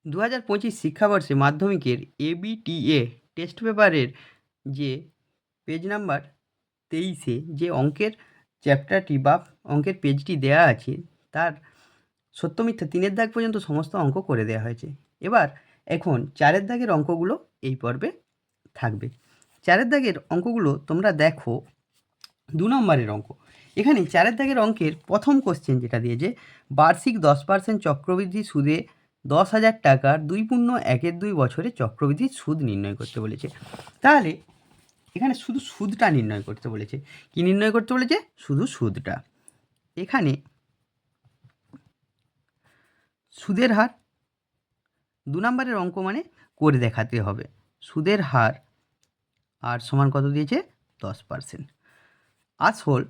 2025 শিক্ষাবর্ষে মাধ্যমিকের ABTA test পেপারের যে পেজ নাম্বার 23-এ যে অঙ্কের চ্যাপ্টারটি বা অঙ্কের পেজটি দেওয়া আছে তার সত্য মিথ্যা 3-এর দাগ পর্যন্ত সমস্ত অঙ্ক করে দেওয়া হয়েছে। এবার এখন 4-এর দাগের অঙ্কগুলো এই পর্বে থাকবে। 4-এর দাগের অঙ্কগুলো তোমরা দেখো। 2 নম্বরের অঙ্ক। এখানে 4-এর দাগের অঙ্কের প্রথম কোশ্চেন যেটা দিয়েছে, বার্ষিক 10% চক্রবৃদ্ধি সুদে 10,000 টাকার 2.1-2 বছরে চক্রবৃদ্ধির সুদ নির্ণয় করতে বলেছে। তাহলে এখানে শুধু সুদটা নির্ণয় করতে বলেছে। কি নির্ণয় করতে বলেছে? শুধু সুদটা। এখানে সুদের হার 2 নম্বরের অঙ্ক মানে করে দেখাতে হবে। সুদের হার আর সমান কত দিয়েছে? 10%। আসল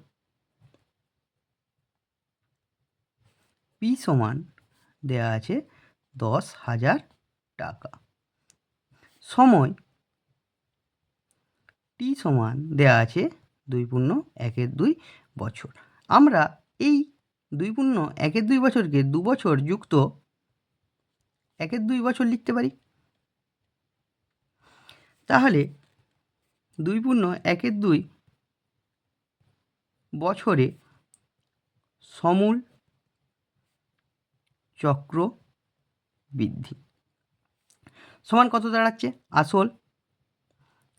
পি সমান দেওয়া আছে 10,000 টাকা। সময় টি সমান দেওয়া আছে 2.1-2 বছর। আমরা এই 2.1-2 বছরকে 2 বছর যুক্ত 1-2 বছর লিখতে পারি। তাহলে 2.1-2 বছরে সমূল চক্র বৃদ্ধি সমান কত দাঁড়াচ্ছে? আসল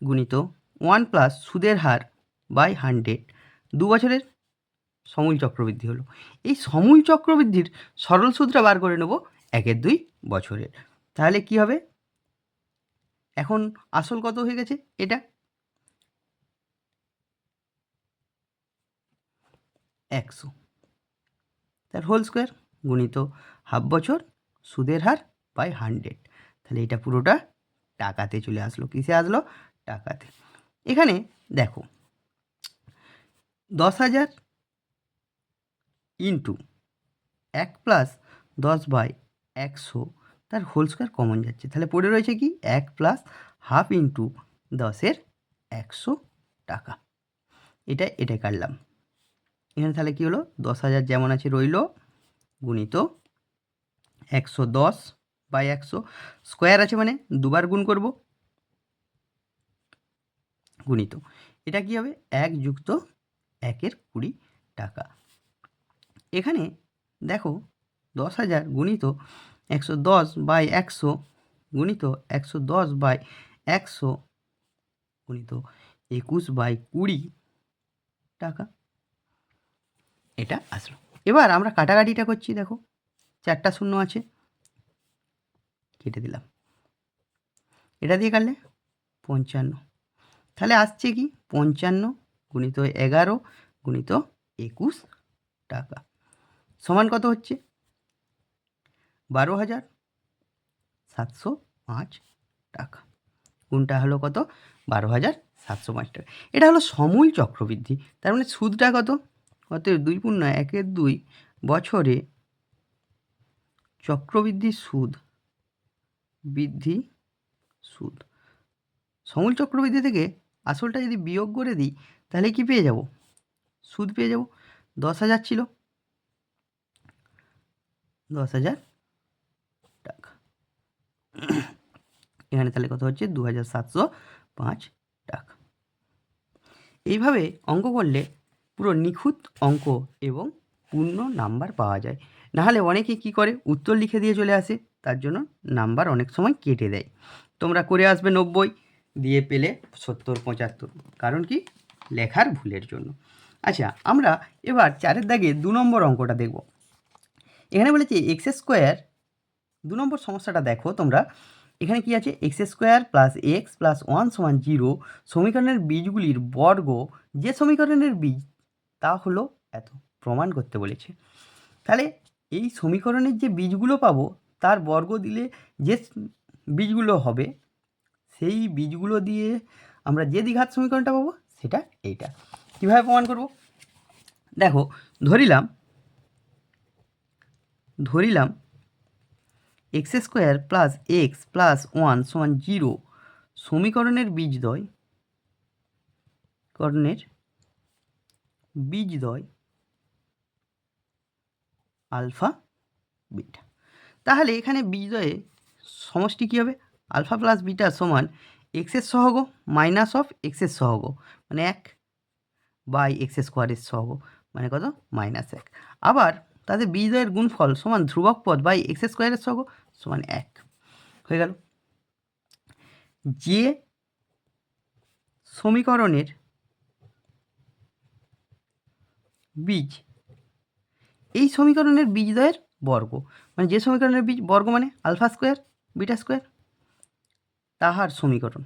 গুণিত 1 প্লাস সুদের হার বাই 100, 2 বছরের সমূল চক্রবৃদ্ধি হলো। এই সমূল চক্রবৃদ্ধির সরল সূত্রটা বার করে নেব 1-2 বছরের। তাহলে কি হবে? এখন আসল কত হয়ে গেছে? এটা 100, তার হোল স্কোয়ার গুণিত হাফ বছর সুদের হার বাই 100। তাহলে এটা পুরোটা টাকাতে চলে আসলো। কিসে আসলো? টাকাতে। এখানে দেখো 10,000 ইন্টু 1 প্লাস 10/100 তার হোল স্কোয়ার কমন যাচ্ছে। তাহলে পড়ে রয়েছে কি? 1 প্লাস হাফ ইন্টু 10-এর 100 টাকা। এটা কাটলাম। এখানে তাহলে কী হলো? 10,000 যেমন আছে রইল গুণিত 110/100 স্কোয়ার আছে মানে দুবার গুণ করব গুণিত এটা কি হবে? 1 যুক্ত 1-এর 20 টাকা। এখানে দেখো 10,000 গুণিত 110/100 গুণিত 110/100 গুণিত 21/20 টাকা। এটা আসলো। এবার আমরা কাটাকাটিটা করছি। দেখো 4টা শূন্য আছে, কেটে দিলাম। এটা দিয়ে কাটলে 55। তাহলে আসছে কি? 55 গুণিত 11 গুণিত 21 টাকা সমান কত হচ্ছে? 12,705 টাকা। কোনটা হলো কত? 12,705 টাকা। এটা হলো সমূল চক্রবৃদ্ধি। তার মানে সুদটা কত? অতএব 2.1-2 বছরে চক্রবৃদ্ধি সুদ বৃদ্ধি সুদ। সমূল চক্রবৃদ্ধি থেকে আসলটা যদি বিয়োগ করে দিই তাহলে কি পেয়ে যাব? সুদ পেয়ে যাব। 10,000 ছিল, 10,000 টাকা। এখানে তাহলে কত হচ্ছে? 2,705 টাকা। এইভাবে অঙ্ক করলে পুরো নিখুঁত অঙ্ক এবং পূর্ণ নাম্বার পাওয়া যায়। নাহলে অনেকে কি করে? উত্তর লিখে দিয়ে চলে আসে, তার জন্য নাম্বার অনেক সময় কেটে দেয়। তোমরা করে আসবে 90, দিয়ে পেলে 70-75। কারণ কি? লেখার ভুলের জন্য। আচ্ছা, আমরা এবার 4-এর দাগে 2 নম্বর অঙ্কটা দেখব। এখানে বলেছে এক্স স্কোয়ার। 2 নম্বর সমস্যাটা দেখো তোমরা। এখানে কি আছে? X square plus x plus 1 সমান 0 সমীকরণের বীজগুলির বর্গ যে সমীকরণের বীজ তা হলো এত প্রমাণ করতে বলেছে। তাহলে এই সমীকরণের যে বীজগুলো পাবো তার বর্গ দিলে যে বীজগুলো হবে সেই বীজগুলো দিয়ে আমরা যে দ্বিঘাত সমীকরণটা পাবো সেটা এইটা। কীভাবে প্রমাণ করব? দেখো ধরিলাম x square plus x plus 1 সমান 0 সমীকরণের বীজদ্বয় আলফা বিটা। তাহলে এখানে বীজদ্বয়ে সমষ্টি কী হবে? আলফা প্লাস বিটা সমান এক্সের সহগ মাইনাস অফ এক্সের সহগ মানে 1 বাই এক্স স্কোয়ারের সহগ মানে কত? -1। আবার তাদের বীজদ্বয়ের গুণফল সমান ধ্রুবক পদ বাই এক্স স্কোয়ারের সহগ সমান 1 হয়ে গেল। যে সমীকরণের বীজ এই সমীকরণের বীজদ্বয়ের বর্গ মানে যে সমীকরণের বীজ বর্গ মানে আলফা স্কোয়ার বিটা স্কোয়ার তাহার সমীকরণ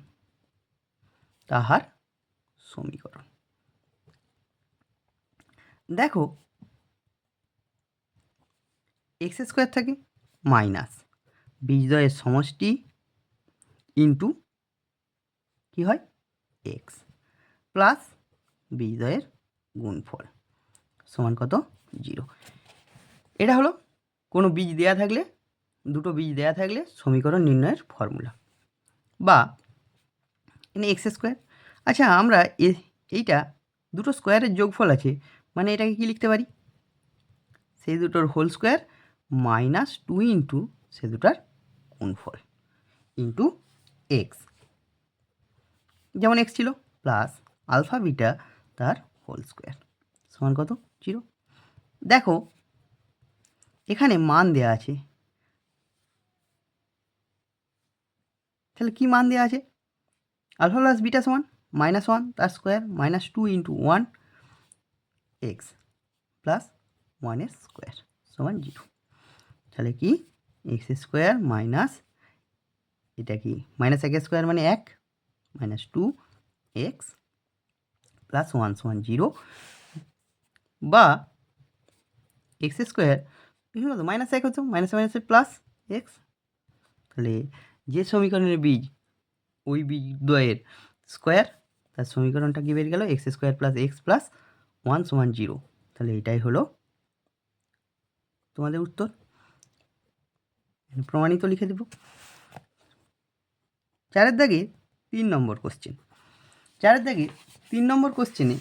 দেখো এক্স স্কোয়ার থাকে মাইনাস বীজদ্বয়ের সমষ্টি ইন্টু কী হয় এক্স প্লাস বীজদ্বয়ের গুণফল সমান কত? 0। এটা হলো কোনো বীজ দেয়া থাকলে দুটো বীজ দেয়া থাকলে সমীকরণ নির্ণয়ের ফর্মুলা বা এক্স স্কোয়ার। আচ্ছা আমরা এইটা দুটো স্কোয়ারের যোগফল আছে মানে এটাকে কি লিখতে পারি? সেই দুটোর হোল স্কোয়ার -2 ইন্টু সে দুটার গুণফল ইন্টু এক্স, যেমন এক্স ছিল প্লাস আলফা বিটা তার হোল স্কোয়ার সমান কত? 0। দেখো এখানে মান দেয়া আছে, তাহলে কি মান দেওয়া আছে? আলফা প্লাস বিটা সমান -1 তার square -2 into 1 x plus 1 square সমান 0। তাহলে কি এক্স স্কোয়ার মাইনাস এটা কি -1 স্কোয়ার মানে 1 -2 এক্স প্লাস 1 সমান 0 বা এক্স স্কোয়ার কত -1 হচ্ছে -1 প্লাস এক্স। তাহলে যে সমীকরণের বীজ ওই বীজদ্বয়ের স্কোয়ার তার সমীকরণটা কি বেরিয়ে গেল? X square plus x plus 1 সমান 0। তাহলে এটাই হলো তোমাদের উত্তর। প্রমাণিত লিখে দেব। 4 দাগে 3 নম্বর কোশ্চেন। 4 দাগে 3 নম্বর কোশ্চেনে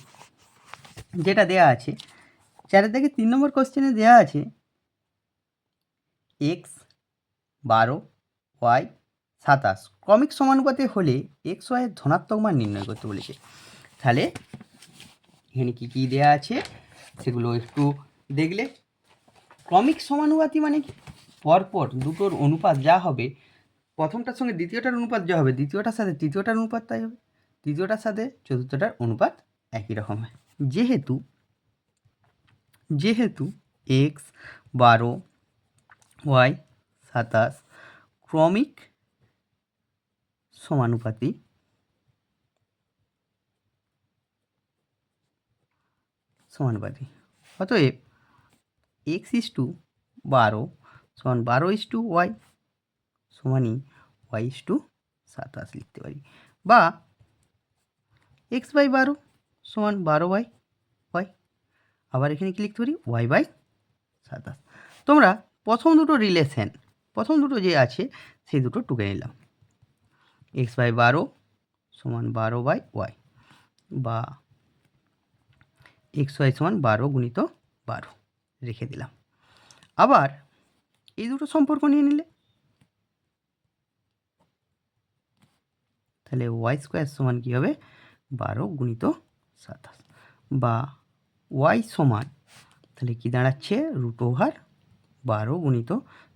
যেটা দেয়া আছে 4 দাগে 3 নম্বর কোশ্চেনে দেয়া আছে এক্স 12 ওয়াই 27 ক্রমিক সমানুপাতে হলে এক্স ওয়াইয়ের ধনাত্মক মান নির্ণয় করতে বলেছে। তাহলে এখানে কী কী দেওয়া আছে সেগুলো একটু দেখলে। ক্রমিক সমানুপাতি মানে কি? পরপর দুটোর অনুপাত যা হবে প্রথমটার সঙ্গে দ্বিতীয়টার অনুপাত যা হবে দ্বিতীয়টার সাথে তৃতীয়টার অনুপাত তাই হবে, তৃতীয়টার সাথে চতুর্থটার অনুপাত একই রকম হয়। যেহেতু এক্স 12 ওয়াই 27 ক্রমিক সমানুপাতি অতএব এক্স ইস টু 12 সমান 12 ইস to Y সমানই Y is to 27 লিখতে পারি, বা এক্স বাই 12 সমান 12 বাই ওয়াই, আবার এখানে কি লিখতে পারি? Y by 27। তোমরা প্রথম দুটো যে আছে সেই দুটো টুকে নিলাম। এক্স বাই 12 সমান 12 বাই ওয়াই বা এক্স ওয়াই সমান 12 গুণিত 12 রেখে দিলাম। আবার এই দুটো সম্পর্ক নিয়ে নিলে তাহলে ওয়াই স্কোয়ার সমান কী হবে? 12 গুণিত 27 বা ওয়াই সমান তাহলে কি দাঁড়াচ্ছে? √12 গুণিত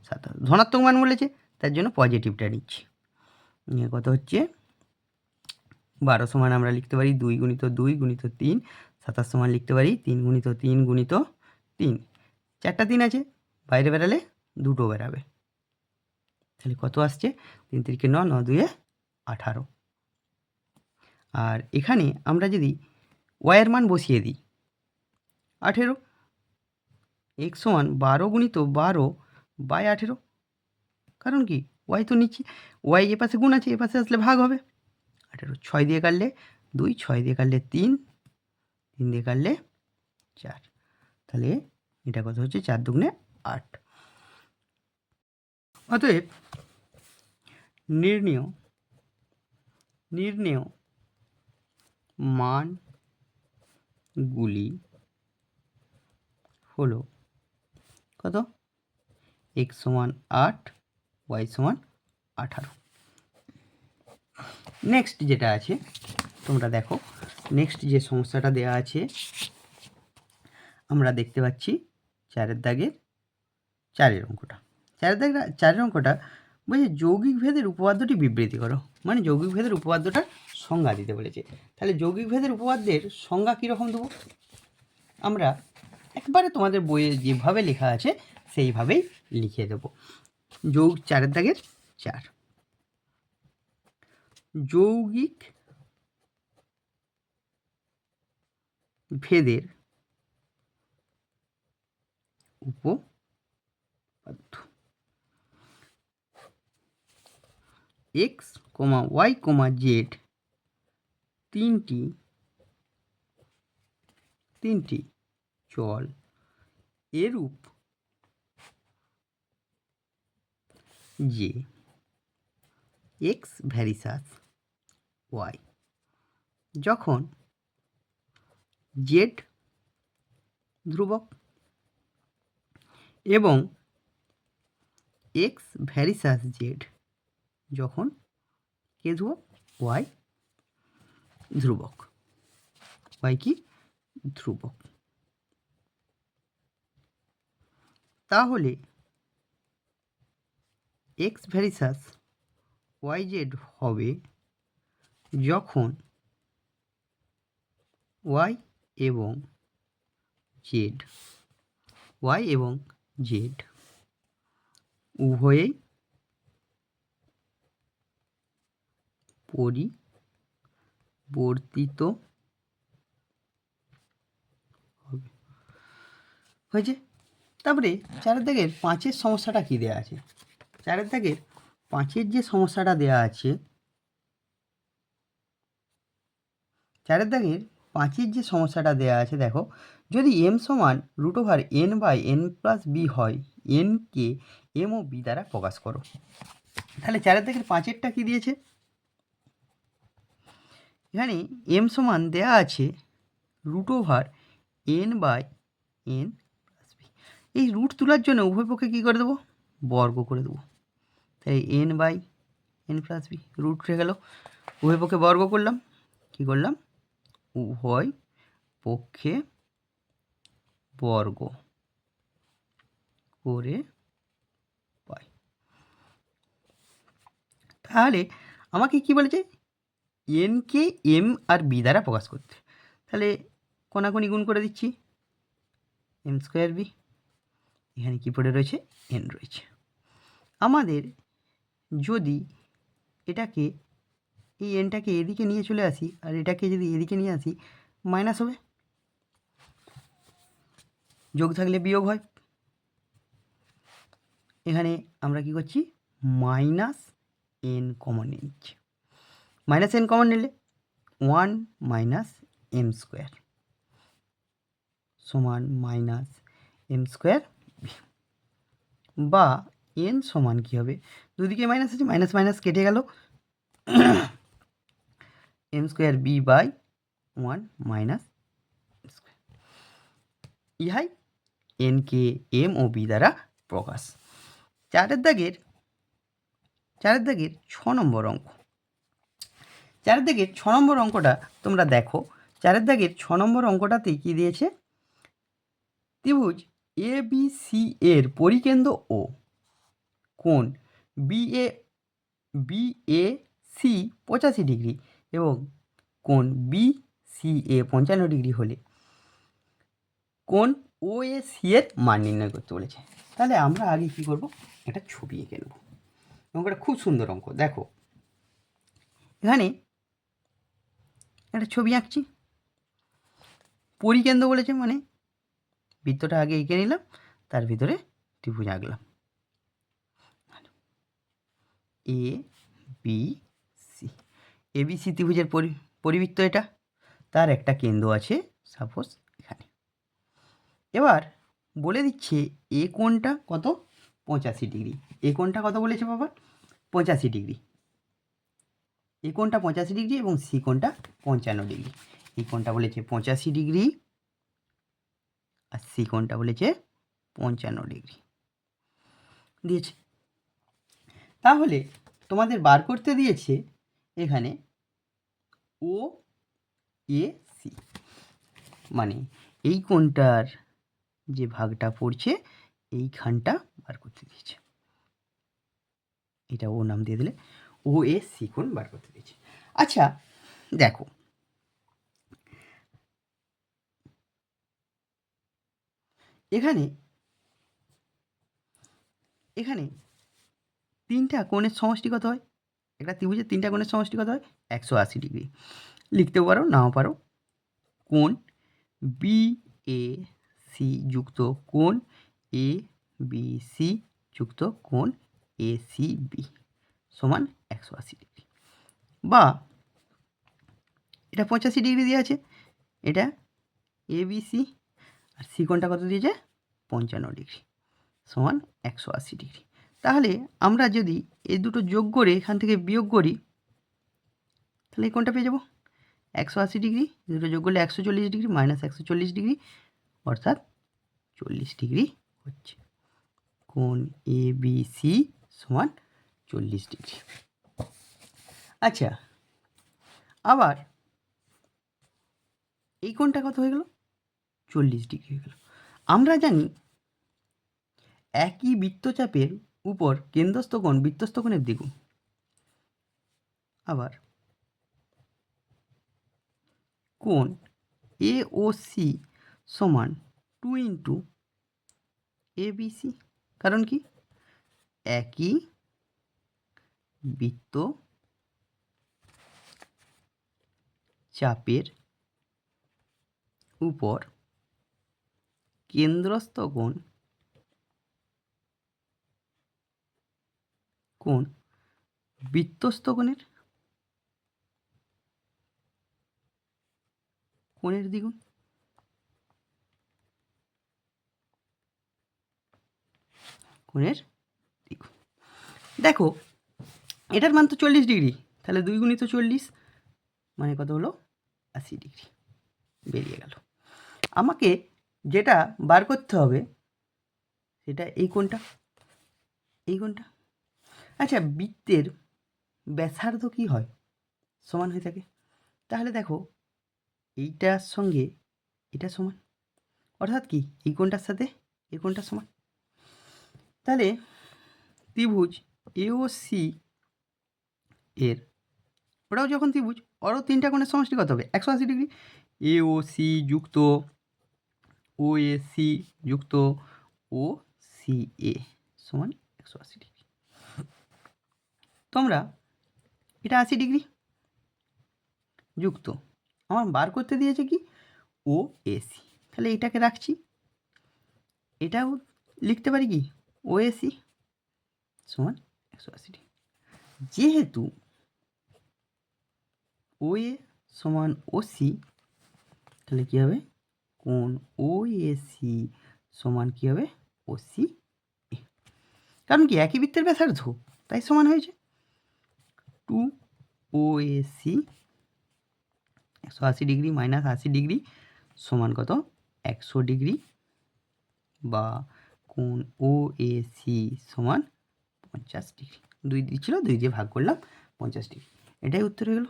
27। ধনাত্মক মান বলেছে তার জন্য পজিটিভটা নিচ্ছি। কত হচ্ছে? 12 সমান আমরা লিখতে পারি 2 গুণিত 2 গুণিত 3, 27 সমান লিখতে পারি 3 গুণিত 3 গুণিত 3। 4টা 3 আছে, বাইরে বেরালে 2টো বেরাবে। তাহলে কত আসছে? 3 3 9, 9 2 18। আর এখানে আমরা যদি ওয়াইয়ের মান বসিয়ে দিই 18, এক্স সমান 12 গুণিত 12 বাই 18। কারণ কি ওয়াই তো নিচ্ছি, ওয়াই এ পাশে গুণ আছে এ পাশে আসলে ভাগ হবে। 18 6 দিয়ে কাটলে 2, 6 দিয়ে কাটলে 3, 3 দিয়ে কাটলে 4। তাহলে এটা কত হচ্ছে? 4 দুগুণে 8। অতএব নির্ণেয় মানগুলি হলো কত? এক্স সমান 8 ওয়াই সমান 18। নেক্সট যেটা আছে তোমরা দেখো, নেক্সট যে সমস্যাটা দেওয়া আছে আমরা দেখতে পাচ্ছি 4-এর দাগের 4-এর অঙ্কটা। 4-এর অঙ্কটা বলছে যৌগিক ভেদের উপপাদ্যটি বিবৃতি করো, মানে যৌগিক ভেদের উপপাদ্যটার সংজ্ঞা দিতে বলেছে। তাহলে যৌগিক ভেদের উপপাদ্যের সংজ্ঞা কীরকম দেবো, আমরা একবারে তোমাদের বইয়ে যেভাবে লেখা আছে সেইভাবেই লিখে দেবো। 4-এর দাগের 4, যৌগিক ভেদের উপপাদ্য x, y, z তিনটি চল এরূপ যে x ভ্যারিসাস y যখন z ধ্রুবক এবং x ভ্যারিসাস z যখন k ধ্রুবক, y ধ্রুবক, y কি ধ্রুবক, তাহলে x ভ্যারিসাস yz হবে যখন y এবং z উভয়েই পরিবর্তিত হবে। হয়েছে। তারপরে 4-এর দাগের 5-এর সমস্যাটা কী দেওয়া আছে, 4-এর দাগের 5-এর যে সমস্যাটা দেওয়া আছে, 4-এর দাগের 5-এর যে সমস্যাটা দেওয়া আছে দেখো, যদি m সমান √n/n+b হয়, n কে m ও b দ্বারা প্রকাশ করো। তাহলে 4-এর দাগের 5-এরটা কী দিয়েছে, এখানে m সমান দেওয়া আছে √n/n+b। এই রুট তোলার জন্য উভয় পক্ষে কী করে দেবো, বর্গ করে দেবো। তাই n/n+b রুট উঠে গেল, উভয় পক্ষে বর্গ করলাম, কী করলাম, উভয় পক্ষে বর্গ করে পাই। তাহলে আমাকে কি বলেছে, n কে m আর b দ্বারা প্রকাশ করতে। তাহলে কোনাকুনি গুণ করে দিচ্ছি, m²b, এখানে কি পড়ে রয়েছে, n রয়েছে। আমাদের যদি এটাকে, এই এনটাকে এদিকে নিয়ে চলে আসি আর এটাকে যদি এদিকে নিয়ে আসি, মাইনাস হবে, যোগ থাকলে বিয়োগ হয়। এখানে আমরা কি করছি, মাইনাস n কমন নিচ্ছি। মাইনাস n কমন নিলে 1 - m² সমান -m²b, বা n সমান কী হবে, দুদিকে মাইনাস আছে, মাইনাস মাইনাস কেটে গেল, m²b/1 - ইহাই n কে m ও b দ্বারা প্রকাশ। 4-এর দাগের 6 নম্বর অঙ্ক, 4-এর দাগের 6 নম্বর অঙ্কটা তোমরা দেখো। 4-এর দাগের 6 নম্বর অঙ্কটাতেই কী দিয়েছে, ত্রিভুজ ABC এর পরিকেন্দ্র ও কোণ BAC 85 ডিগ্রি এবং কোণ BCA 55 ডিগ্রি হলে কোণ OAC এর মান নির্ণয় করতে বলেছে। তাহলে আমরা আগে কী করব, একটা ছবি এঁকে নেব। অঙ্কটা খুব সুন্দর অঙ্ক, দেখো এখানে একটা ছবি আঁকছি, পরিকেন্দ্র বলেছে মানে বৃত্তটা আগে এঁকে নিলাম, তার ভিতরে ত্রিভুজ আঁকলাম, ABC ত্রিভুজের পরিবৃত্ত এটা, তার একটা কেন্দ্র আছে সাপোজ এখানে। এবার বলে দিচ্ছে এ কোণটা কত, 85 ডিগ্রি। এ কোণটা কত বলেছে বাবা, 85 ডিগ্রি। এ কোণটা 85 ডিগ্রি এবং সি কোণটা 55 ডিগ্রি। এই কোণটা বলেছে 85 ডিগ্রি আর সি কোণটা বলেছে 55 ডিগ্রি দিয়েছে। তাহলে তোমাদের বার করতে দিয়েছে এখানে ও এ সি, মানে এই কোণটার যে ভাগটা পড়ছে এইখানটা বার করতে দিয়েছে। এটা ও নাম দিয়ে দিলে, ও এ সি কোণ বার করতে দিয়েছে। আচ্ছা দেখো, এখানে এখানে তিনটা কোণের সমষ্টি কত হয়? একটা ত্রিভুজের তিনটা কোণের সমষ্টি কত হয়? 180 ডিগ্রি। লিখতেও পারো, নাও পারো। কোণ বি এ সি যুক্ত কোণ এ বি সি যুক্ত কোণ এ সি বি সমান 180 ডিগ্রি। বা এটা 85 ডিগ্রি দিয়ে আছে, এটা এ বি সি, আর সি কোণটা কত দিয়েছে? 55 ডিগ্রি সমান 180 ডিগ্রি। তাহলে আমরা যদি এই দুটো যোগ করে এখান থেকে বিয়োগ করি, তাহলে এই কোণটা পেয়ে যাবো 180 ডিগ্রি। দুটো যোগ করলে 140 ডিগ্রি মাইনাস 140 ডিগ্রি, অর্থাৎ 40 ডিগ্রি হচ্ছে। কোণ এ বি সি সমান 40 ডিগ্রি। আচ্ছা, আবার এই কোণটা কত হয়ে গেল? 40 ডিগ্রি হয়ে গেল। আমরা জানি একই বৃত্তচাপের উপর কেন্দ্রস্থ কোণ বৃত্তস্থ কোণের দ্বিগুণ। আবার কোণ এ ও সি সমান 2 ইন্টু এ বি সি, কারণ কি একই বৃত্ত চাপের উপর কেন্দ্রস্থ কোণ বৃত্তস্থ কোণের দ্বিগুণ। কোণের দ্বিগুণ। দেখো এটার মান তো 40 ডিগ্রি, তাহলে 2 গুণিত 40 মানে কত হলো? 80 ডিগ্রি বেরিয়ে গেল। আমাকে যেটা বার করতে হবে সেটা এই কোণটা, এই কোণটা। আচ্ছা, বৃত্তের ব্যাসার্ধ কি হয়? সমান হয়ে থাকে। তাহলে দেখো এইটার সঙ্গে এটা সমান, অর্থাৎ কি এই কোণটার সাথে এই কোণটা সমান। তাহলে ত্রিভুজ এ ও সি এর, ওটাও যখন ত্রিভুজ, ওরও তিনটা কোণের সমষ্টি কত হবে? 180 ডিগ্রি। এ ও সি যুক্ত ও এ সি যুক্ত ও সি এ সমান 180 ডিগ্রি। তোমরা এটা 80 ডিগ্রি যুক্ত, আমার বার করতে দিয়েছে কি ও এ সি, তাহলে এটাকে রাখছি। এটাও লিখতে পারি কি ও এ সি সমান 180 ডিগ্রি। যেহেতু ও এ সমান ও সি, তাহলে কী হবে? কোণ ও এ সি সমান কী হবে? O C A. কারণ কি একই বৃত্তের ব্যাসার্ধ, তাই সমান হয়েছে। 2 O A C 180 degree minus 80 degree সমান কত? 100 ডিগ্রি, বা কোণ ও এ সি সমান 50 ডিগ্রি। 2 দিচ্ছিল, 2 দিয়ে ভাগ করলাম, 50 ডিগ্রি। এটাই উত্তর হয়ে গেল।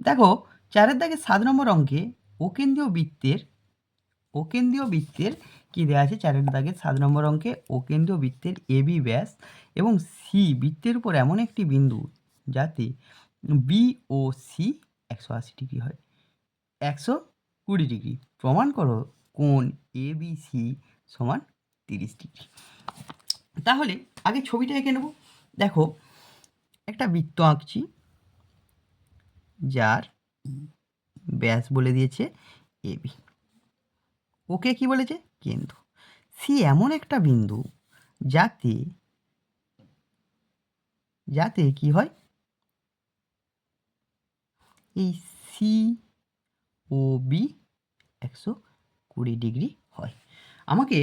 দেখো 4-এর দাগে 7 নম্বর অঙ্কে অকেন্দ্রীয় বৃত্তের কি দেওয়া আছে? 4-এর দাগে 7 নম্বর অঙ্কে অকেন্দ্রীয় বৃত্তের এবি ব্যাস এবং সি বৃত্তের উপর এমন একটি বিন্দু যাতে বি ও সি 180 ডিগ্রি হয়, 120 ডিগ্রি প্রমাণ করো কোণ এ বি সি সমান 30 ডিগ্রি। তাহলে আগে ছবিটা এঁকে নেব। দেখো একটা বৃত্ত আঁকছি যার ব্যাস বলে দিয়েছে এবি, ওকে কি বলেছে? কেন্দ্র। সি এমন একটা বিন্দু যাতে কি হয়? এই সি ও বি 120 ডিগ্রি হয়। আমাকে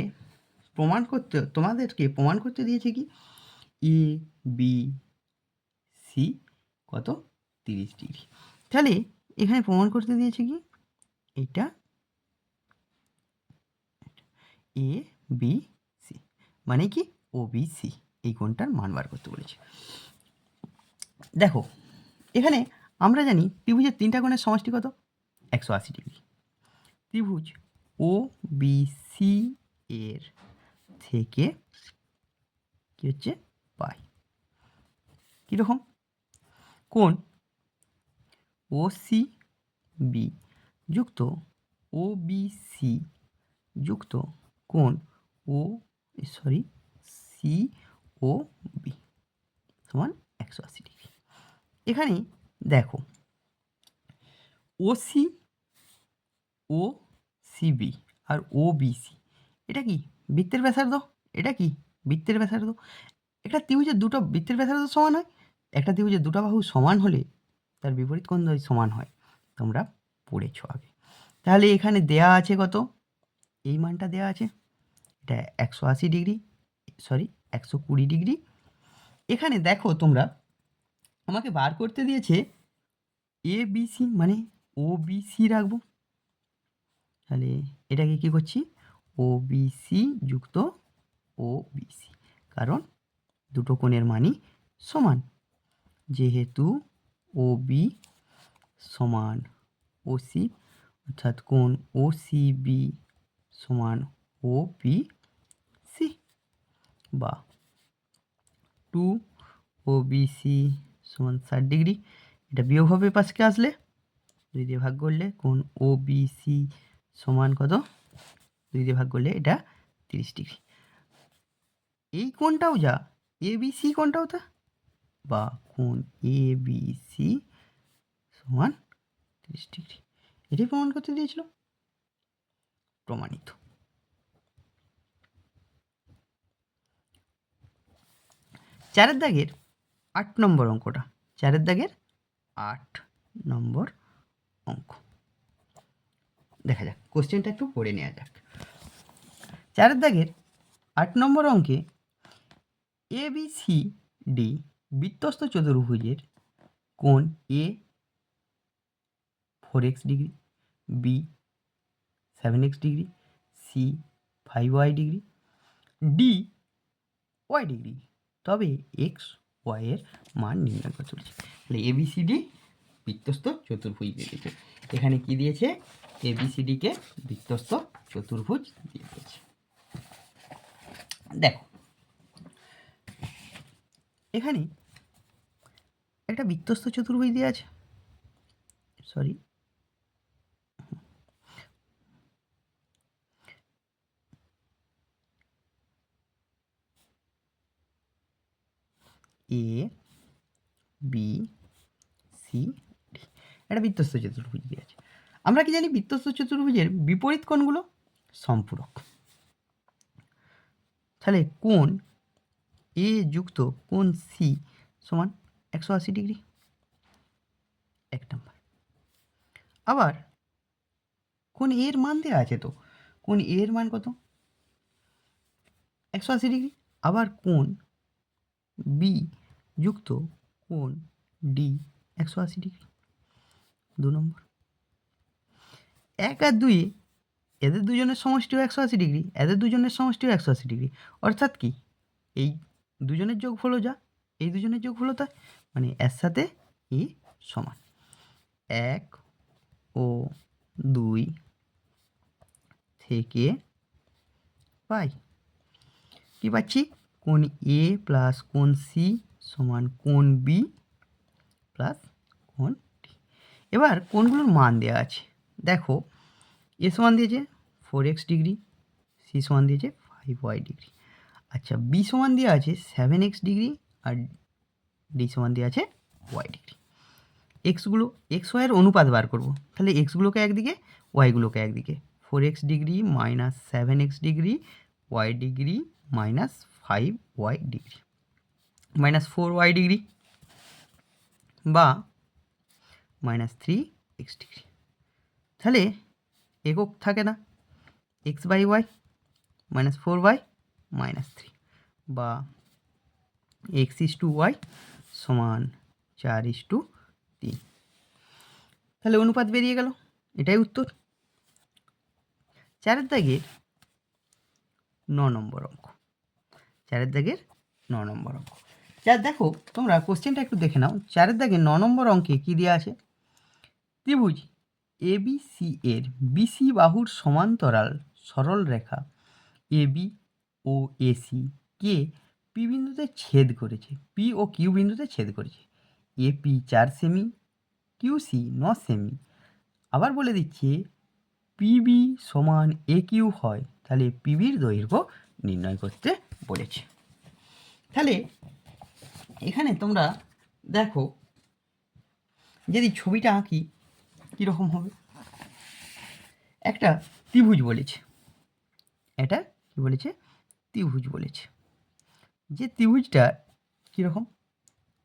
তোমাদেরকে প্রমাণ করতে দিয়েছে কি এ বি সি কত? 30 ডিগ্রি। তাহলে এখানে প্রমাণ করতে দিয়েছে কি এটা এ বি সি, মানে কি ওবিসি, এই কোণটার মান বার করতে বলেছে। দেখো এখানে আমরা জানি ত্রিভুজের 3টা কোণের সমষ্টি কত? 180 ডিগ্রি। ত্রিভুজ ও বি সি এর থেকে কি হচ্ছে পাই। কীরকম? কোণ ও সি বি যুক্ত ও বি সি যুক্ত কোণ সি ও বি সমান 180 ডিগ্রি। এখানে দেখো ও সি ও সিবি আর ও বিসি, এটা কি বৃত্তের ব্যাসার্ধ, এটা কি বৃত্তের ব্যাসার্ধ। একটা ত্রিভুজের দুটো বৃত্তের ব্যাসার্ধ সমান হয়, একটা ত্রিভুজের দুটো বাহু সমান হলে তার বিপরীত কোণ দ্বয় সমান হয়, তোমরা পড়েছ আগে। তাহলে এখানে দেয়া আছে কত? এই মানটা দেয়া আছে, এটা 180 ডিগ্রি, 120 ডিগ্রি। এখানে দেখো তোমরা আমাকে বার করতে দিয়েছে এ বি সি, মানে ও বি সি রাখবো। তাহলে এটাকে কী করছি? ও বি সি যুক্ত ও বি সি, কারণ দুটো কোণের মানই সমান। যেহেতু ও বি সমান ও সি, অর্থাৎ কোণ ও সি বি সমান ও বি সি, বা 2 ও বি সি সমান 60 ডিগ্রি। এটা বিয়োগ হবে পাশে আসলে, 2 দিয়ে ভাগ করলে কোণ ও বি সি সমান কত? 2 দিয়ে ভাগ করলে এটা 30 ডিগ্রি। এই কোণটাও যা এ বি সি কোণটাও তা, বা কোণ এ বি সি সমান 30 ডিগ্রি। এটাই প্রমাণ করতে দিয়েছিল, প্রমাণিত। চারের দাগের 8 নম্বর অঙ্কটা, 4 দাগের 8 নম্বর অঙ্ক দেখা যাক, কোশ্চেনটা একটু পড়ে নেওয়া যাক। 4 দাগের 8 নম্বর অঙ্কে এ বি সি ডি বৃত্তস্থ চতুর্ভুজের কোণ A 4x degree, B 7x degree, C 5y degree, D Y degree, তবে এক্স ওয়াই এর মান নির্ণয় করতে বলেছে। তাহলে এবিসিডি বৃত্তস্থ চতুর্ভুজ দিয়েছে। এখানে কি দিয়েছে? এবিসিডিকে বৃত্তস্থ চতুর্ভুজ দিয়ে দিয়েছে। দেখো এখানে একটা বৃত্তস্থ চতুর্ভুজ দেওয়া আছে, এ বি সি ডি, একটা বৃত্তস্থ চতুর্ভুজ দেওয়া আছে। আমরা কি জানি বৃত্তস্থ চতুর্ভুজের বিপরীত কোণগুলো সম্পূরক। তাহলে কোণ এ যুক্ত কোণ সি সমান 180 ডিগ্রি, 1 নম্বর। আবার কোণ এর মান দেওয়া আছে, তো কোণ এর মান কত? 180 ডিগ্রি। আবার কোণ বি যুক্ত কোণ ডি 180 ডিগ্রি, 2 নম্বর। 1 আর 2 এদের দুজনের সমষ্টিও 180 ডিগ্রি, এদের দুজনের সমষ্টিও 180 ডিগ্রি, অর্থাৎ কি এই দুজনের যোগফলও যা এই দুজনের যোগফলও তাই, মানে এর সাথে ই সমান। 1 ও 2 থেকে পাই কি পাচ্ছি? কোণ এ প্লাস কোণ সি সমান কোণ বি প্লাস কোণ ডি। এবার কোণগুলোর মান দেওয়া আছে, দেখো এ সমান দিয়েছে 4x ডিগ্রি, সি সমান দিয়েছে 5y ডিগ্রি, আচ্ছা বি সমান দেওয়া আছে 7x ডিগ্রি, আর ডি সমান দেওয়া আছে y ডিগ্রি। এক্সগুলো এক্স ওয়াইয়ের অনুপাত বার করবো, তাহলে এক্সগুলোকে একদিকে ওয়াইগুলোকে একদিকে, 4x degree minus 7x degree Y degree minus 5y degree minus 4y degree, বা মাইনাস 3x ডিগ্রি। তাহলে একক থাকে না, X by Y minus 4y minus 3, বা এক্স ইস টু ওয়াই সমান 4:3। তাহলে অনুপাত বেরিয়ে গেল, এটাই উত্তর। 4 দাগের 9 নম্বর অঙ্ক। 4 দাগের 9 নম্বর অঙ্ক। দেখো তোমরা কোশ্চেনটা একটু দেখে নাও। 4 দাগের 9 নম্বর অঙ্কে কী দেওয়া আছে? ত্রিভুজ এবিসি এর বিসি বাহুর সমান্তরাল সরল রেখা এবি ও এসি কে পি বিন্দুতে ছেদ করেছে। পি ও কিউ বিন্দুতে ছেদ করেছে। এপি 4 সেমি, কিউসি 9 সেমি। আবার বলে দিচ্ছে পিবি সমান এ কিউ হয়, তাহলে পিবির দৈর্ঘ্য নির্ণয় করতে বলেছে। তাহলে এখানে তোমরা দেখো যদি ছবিটা আঁকি কীরকম হবে। একটা ত্রিভুজ বলেছে, এটা কি বলেছে? ত্রিভুজ বলেছে। যে ত্রিভুজটা কীরকম?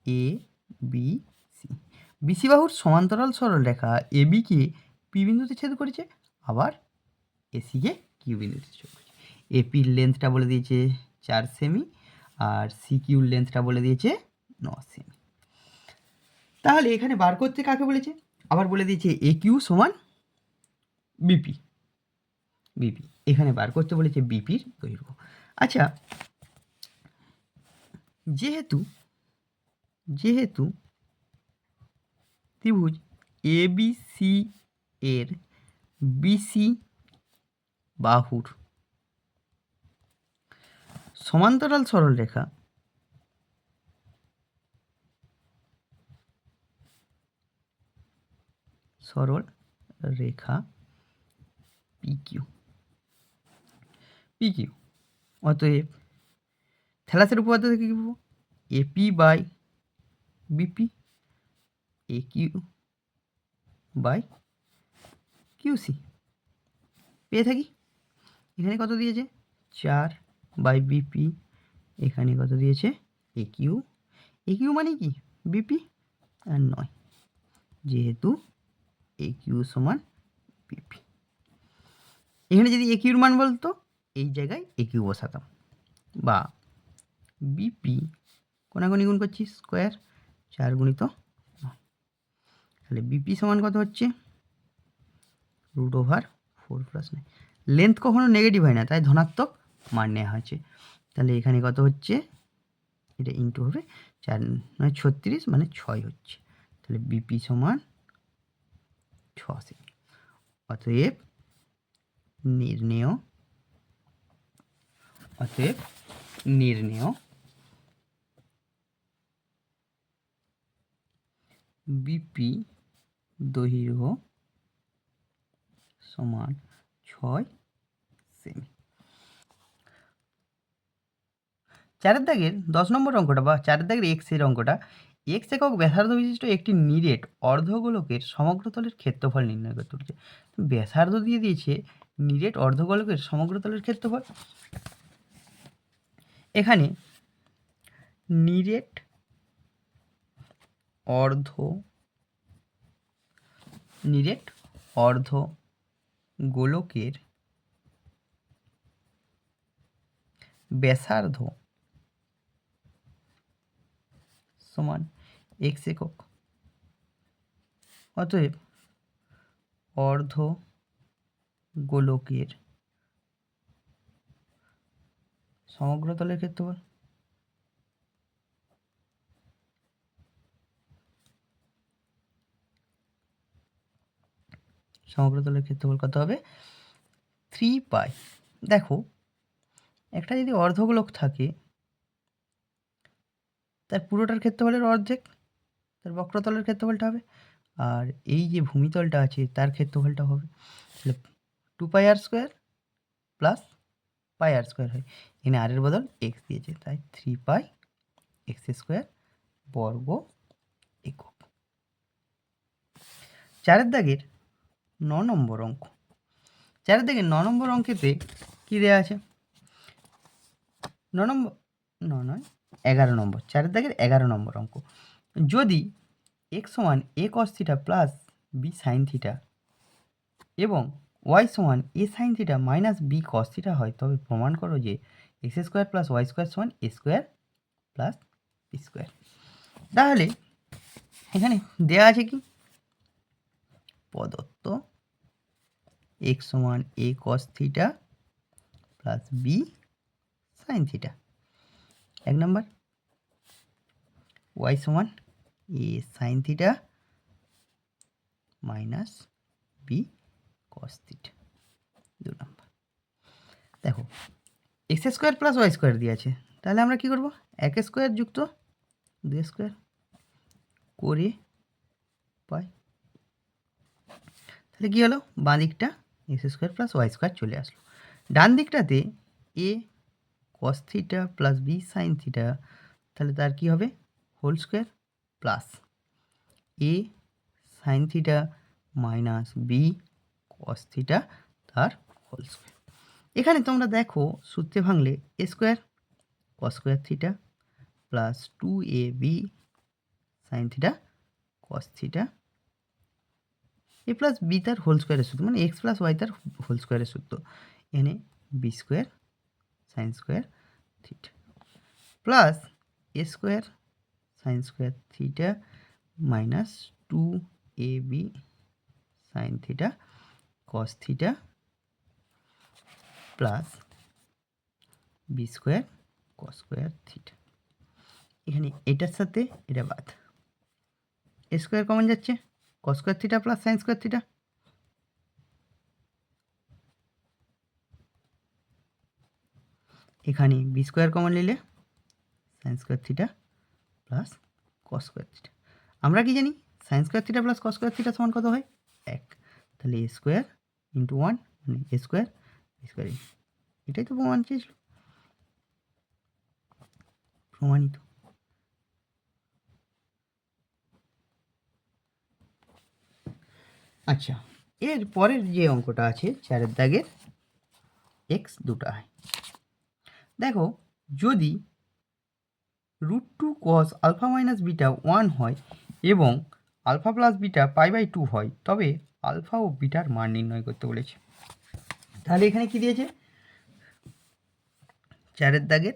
এ বি সি, বিসি বাহুর সমান্তরাল সরল রেখা এ বিকে পি বিন্দুতে ছেদ করেছে, আবার এসিকে কিউ বিন্দুতে ছেদ করেছে। এপির লেন্থটা বলে দিয়েছে 4 সেমি, আর সি কিউর লেন্থটা বলে দিয়েছে 9 সেমি। তাহলে এখানে বার করতে কাকে বলেছে? আবার বলে দিয়েছে এ কিউ সমান বিপি। বিপি এখানে বার করতে বলেছে বিপির দৈর্ঘ্য। আচ্ছা, যেহেতু ত্রিভুজ এবিসি এর বিসি বাহুর সমান্তরাল সরল রেখা পিকিউ, অতএব থ্যালাসের উপপাদ্য থেকে কী পাবো? AP by BP A Q by QC পেয়ে থাকি। এখানে কত দিয়েছে? 4 বাই বিপি, এখানে কত দিয়েছে? এ কিউ মানে কি? বিপি, আর 9, যেহেতু এ কিউ সমান বিপি। এখানে যদি এ কিউর মান বলতো, এই জায়গায় এ কিউ বসাতাম, বা বিপি কোনাগুনি গুণ করছি স্কোয়ার, 4 গুণিত 9, তাহলে বিপি সমান কত হচ্ছে? √4 + 9। লেন্থ কখনো নেগেটিভ হয় না, তাই ধনাত্মক মান নেওয়া হয়েছে। তাহলে এখানে কত হচ্ছে? এটা ইন্টু হবে 4 9 36, মানে 6 হচ্ছে। তাহলে বিপি সমান 6 সেমি। অতএব নির্ণেয় বিপি দৈর্ঘ্য সমান 6 সেমি। 4 দাগের 10 নম্বর অঙ্কটা, বা 4 দাগের এক্সের অঙ্কটা, এক্স একক ব্যাসার্ধ বিশিষ্ট একটি নিরেট অর্ধগোলকের সমগ্রতলের ক্ষেত্রফল নির্ণয় করতে বলেছে। ব্যাসার্ধ দিয়ে দিয়েছে, নিরেট অর্ধগোলকের সমগ্রতলের ক্ষেত্রফল। এখানে নিরেট অর্ধগোলকের ব্যাসার্ধ সমান এক্স একক। অতএব অর্ধগোলকের সমগ্রতলের ক্ষেত্রফল কত হবে? 3 পাই। দেখো, একটা যদি অর্ধগোলক থাকে, তার পুরোটার ক্ষেত্রফলের অর্ধেক তার বক্রতলের ক্ষেত্রফলটা হবে, আর এই যে ভূমিতলটা আছে তার ক্ষেত্রফলটা হবে। তাহলে 2πr² প্লাস πr² হয়। এখানে আর এর বদল এক্স দিয়েছে, তাই 3πx² বর্গ একক। 4 দাগের 9 নম্বর অঙ্ক। 4 দাগের 9 নম্বর অঙ্কেতে কী দেওয়া আছে? 11 নম্বর, 4 দাগের 11 নম্বর অঙ্ক। যদি x সমান a cos θ plus b sin θ এবং y সমান a sin θ minus b cos θ হয়, তবে প্রমাণ করো যে x² প্লাস y² সমান a square plus B square. তাহলে এখানে দেওয়া আছে কি? প্রদত্ত x সমান a cos θ plus b sin θ, 1 number, y সমান a sin theta minus b cos theta. 2 number. দেখো x square plus Y square দিয়ে আছে, তাহলে আমরা কী করবো, 1 স্কোয়ার যুক্ত 2 স্কোয়ার করে পাই। তাহলে কী হলো, বাঁ দিকটা x square plus Y square চলে আসলো। ডান দিকটাতে a cos theta plus b sine theta, তাহলে তার কী হবে, whole square plus a sine theta minus b cos theta তার হোল স্কোয়ার। এখানে তোমরা দেখো সূত্রে ভাঙলে a square cos square theta plus 2ab sine theta cos theta a plus b তার হোল স্কোয়ারের সূত্র, মানে এক্স প্লাস ওয়াই তার হোল স্কোয়ারের সূত্র, এনে B square sine square theta plus a square sine square theta minus 2ab sine theta cos theta plus B square cos square theta. এখানে এটার সাথে এটা বাদ, এ স্কোয়ার কমন যাচ্ছে, cos square theta plus sine square theta, এখানে b square common নিলে sine square theta plus cos square theta. আমরা কি জানি, sine square theta plus cos square theta সমান কত হয়, 1। তাহলে এ স্কোয়ার ইন্টু 1 মানে এ স্কোয়ার স্কোয়ার, এটাই তো প্রমাণ চেয়েছিল, প্রমাণিত। আচ্ছা, এর পরের যে অঙ্কটা আছে 4 দাগের এক্স দুটো হয়। দেখো যদি √2 cos আলফা মাইনাস বিটা 1 হয় এবং আলফা প্লাস বিটা π/2 হয়, তবে আলফা ও বিটার মান নির্ণয় করতে বলেছে। তাহলে এখানে কি দিয়েছে, 4 দাগের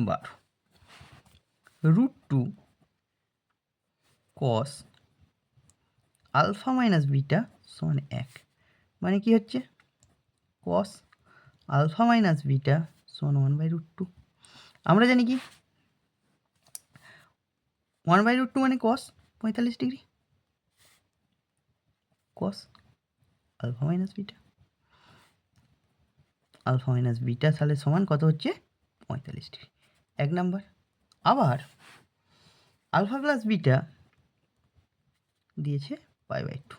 12, √2 cos আলফা মাইনাস বিটা সমান 1, মানে কি হচ্ছে, cos আলফা মাইনাস বিটা সমান 1/√2। আমরা জানি কি 1/√2 মানে cos 45 degree, cos alpha minus beta, alpha minus beta তাহলে সমান কত হচ্ছে, 45 ডিগ্রি, 1 নাম্বার। আবার আলফা প্লাস বিটা দিয়েছে π/2,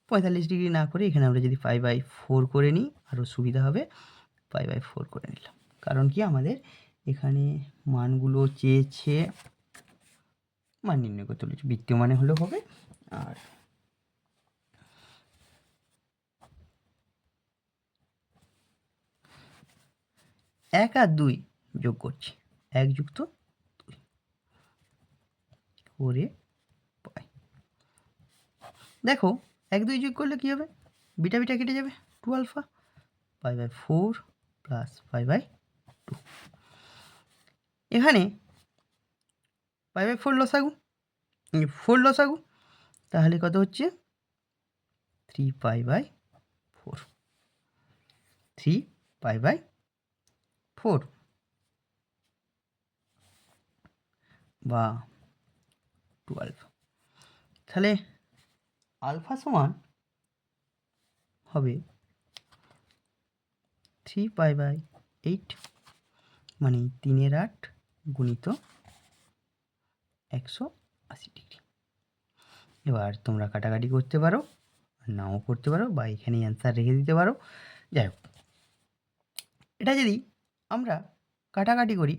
45 ডিগ্রি না করে এখানে আমরা যদি π/4 করে নিই আরও সুবিধা হবে, π/4 করে নিলাম। কারণ কি আমাদের এখানে মানগুলো চেয়েছে, মান নির্ণয় করতে বলেছে, বৃত্তীয় মানে হলেও হবে। আর এক আর 2 যোগ করছি, 1 যুক্ত 2 করে পাই। দেখো 1 2 যোগ করলে কি হবে, বিটা বিটা কেটে যাবে, 2 আলফা π/4 প্লাস π/2। এখানে π/4 লসাগু, 4 লসাগু, তাহলে কত হচ্ছে 3π/4, 3π/4 বা 12। তাহলে আলফা সমান হবে 3π/8, মানে 3/8 গুণিত 180 ডিগ্রি। এবার তোমরা কাটাকাটি করতে পারো, নাও করতে পারো, বা এখানে অ্যান্সার রেখে দিতে পারো। যাই হোক, এটা যদি আমরা কাটাকাটি করি,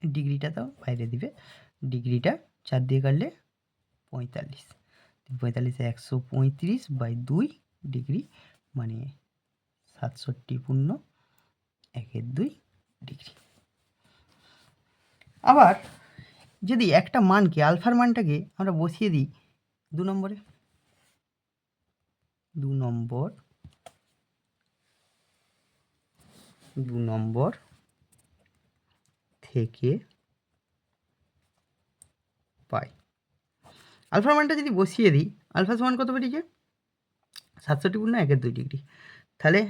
ডিগ্রিটা তো বাইরে দিবে, ডিগ্রিটা 4 দিয়ে কাটলে 45, 45 135/2 ডিগ্রি, মানে 67.12 ডিগ্রি। আবার যদি একটা মানকে, আলফার মানটাকে আমরা বসিয়ে দিই 2 নম্বরে, 2 নম্বর থেকে পাই, আলফার মানটা যদি বসিয়ে দিই, আলফা সমান কত বেরিয়েছে, 67.12 ডিগ্রি। তাহলে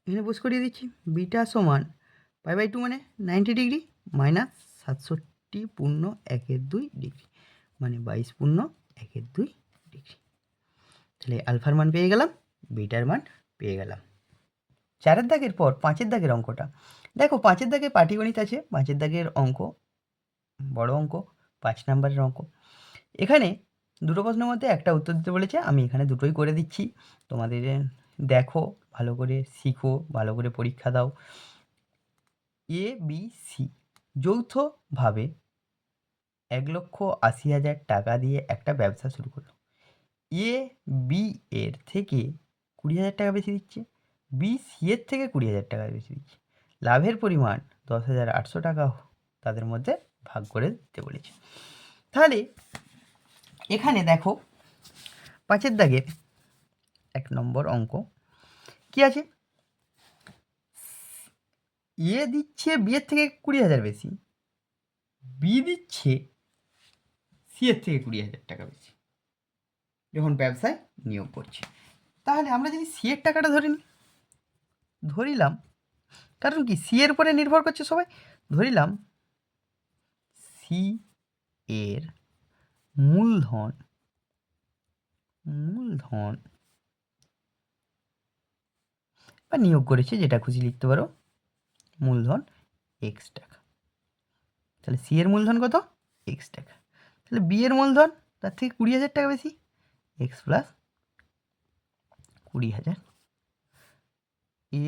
এখানে বস করিয়ে দিচ্ছি। বিটা সমান π/2 মানে 90 ডিগ্রি মাইনাস 67 পূর্ণ 1/2 ডিগ্রি মানে 22 পূর্ণ 1/2 ডিগ্রি। তাহলে আলফার মান পেয়ে গেলাম, বিটার মান পেয়ে গেলাম। 4-এর দাগের পর 5-এর দাগের অঙ্কটা দেখো। 5-এর দাগে পাটিগণিত আছে। 5-এর দাগের অঙ্ক বড় অঙ্ক, 5 নাম্বারের অঙ্ক। এখানে দুটো প্রশ্নের মধ্যে একটা উত্তর দিতে বলেছে, আমি এখানে দুটোই করে দিচ্ছি। তোমাদের দেখো, ভালো করে শিখো, ভালো করে পরীক্ষা দাও। ABC যৌথভাবে 1,80,000 টাকা দিয়ে একটা ব্যবসা শুরু করলো। বি এর থেকে 20,000 টাকা বেশি দিচ্ছে, সি এর থেকে 20,000 টাকা বেশি দিচ্ছে। লাভের পরিমাণ 10,800 টাকা তাদের মধ্যে ভাগ করে দিতে বলেছে। তাহলে এখানে দেখো 5-এর দাগের 1 নম্বর অঙ্ক কি আছে? দিচ্ছে বি এর থেকে 20,000 বেশি, বি দিচ্ছে সি এর থেকে 20,000 টাকা বেশি যখন ব্যবসায় নিয়োগ করছে। তাহলে আমরা যদি সি এর টাকাটা ধরিলাম, কারণ কি সি এর উপরে নির্ভর করছে সবাই। ধরিলাম সি এর মূলধন বা নিয়োগ করেছে, যেটা খুশি লিখতে পারো, মূলধন এক্স টাকা। তাহলে সি এর মূলধন কত? এক্স টাকা। তাহলে বি এর মূলধন তার থেকে 20,000 টাকা বেশি, এক্স প্লাস 20,000।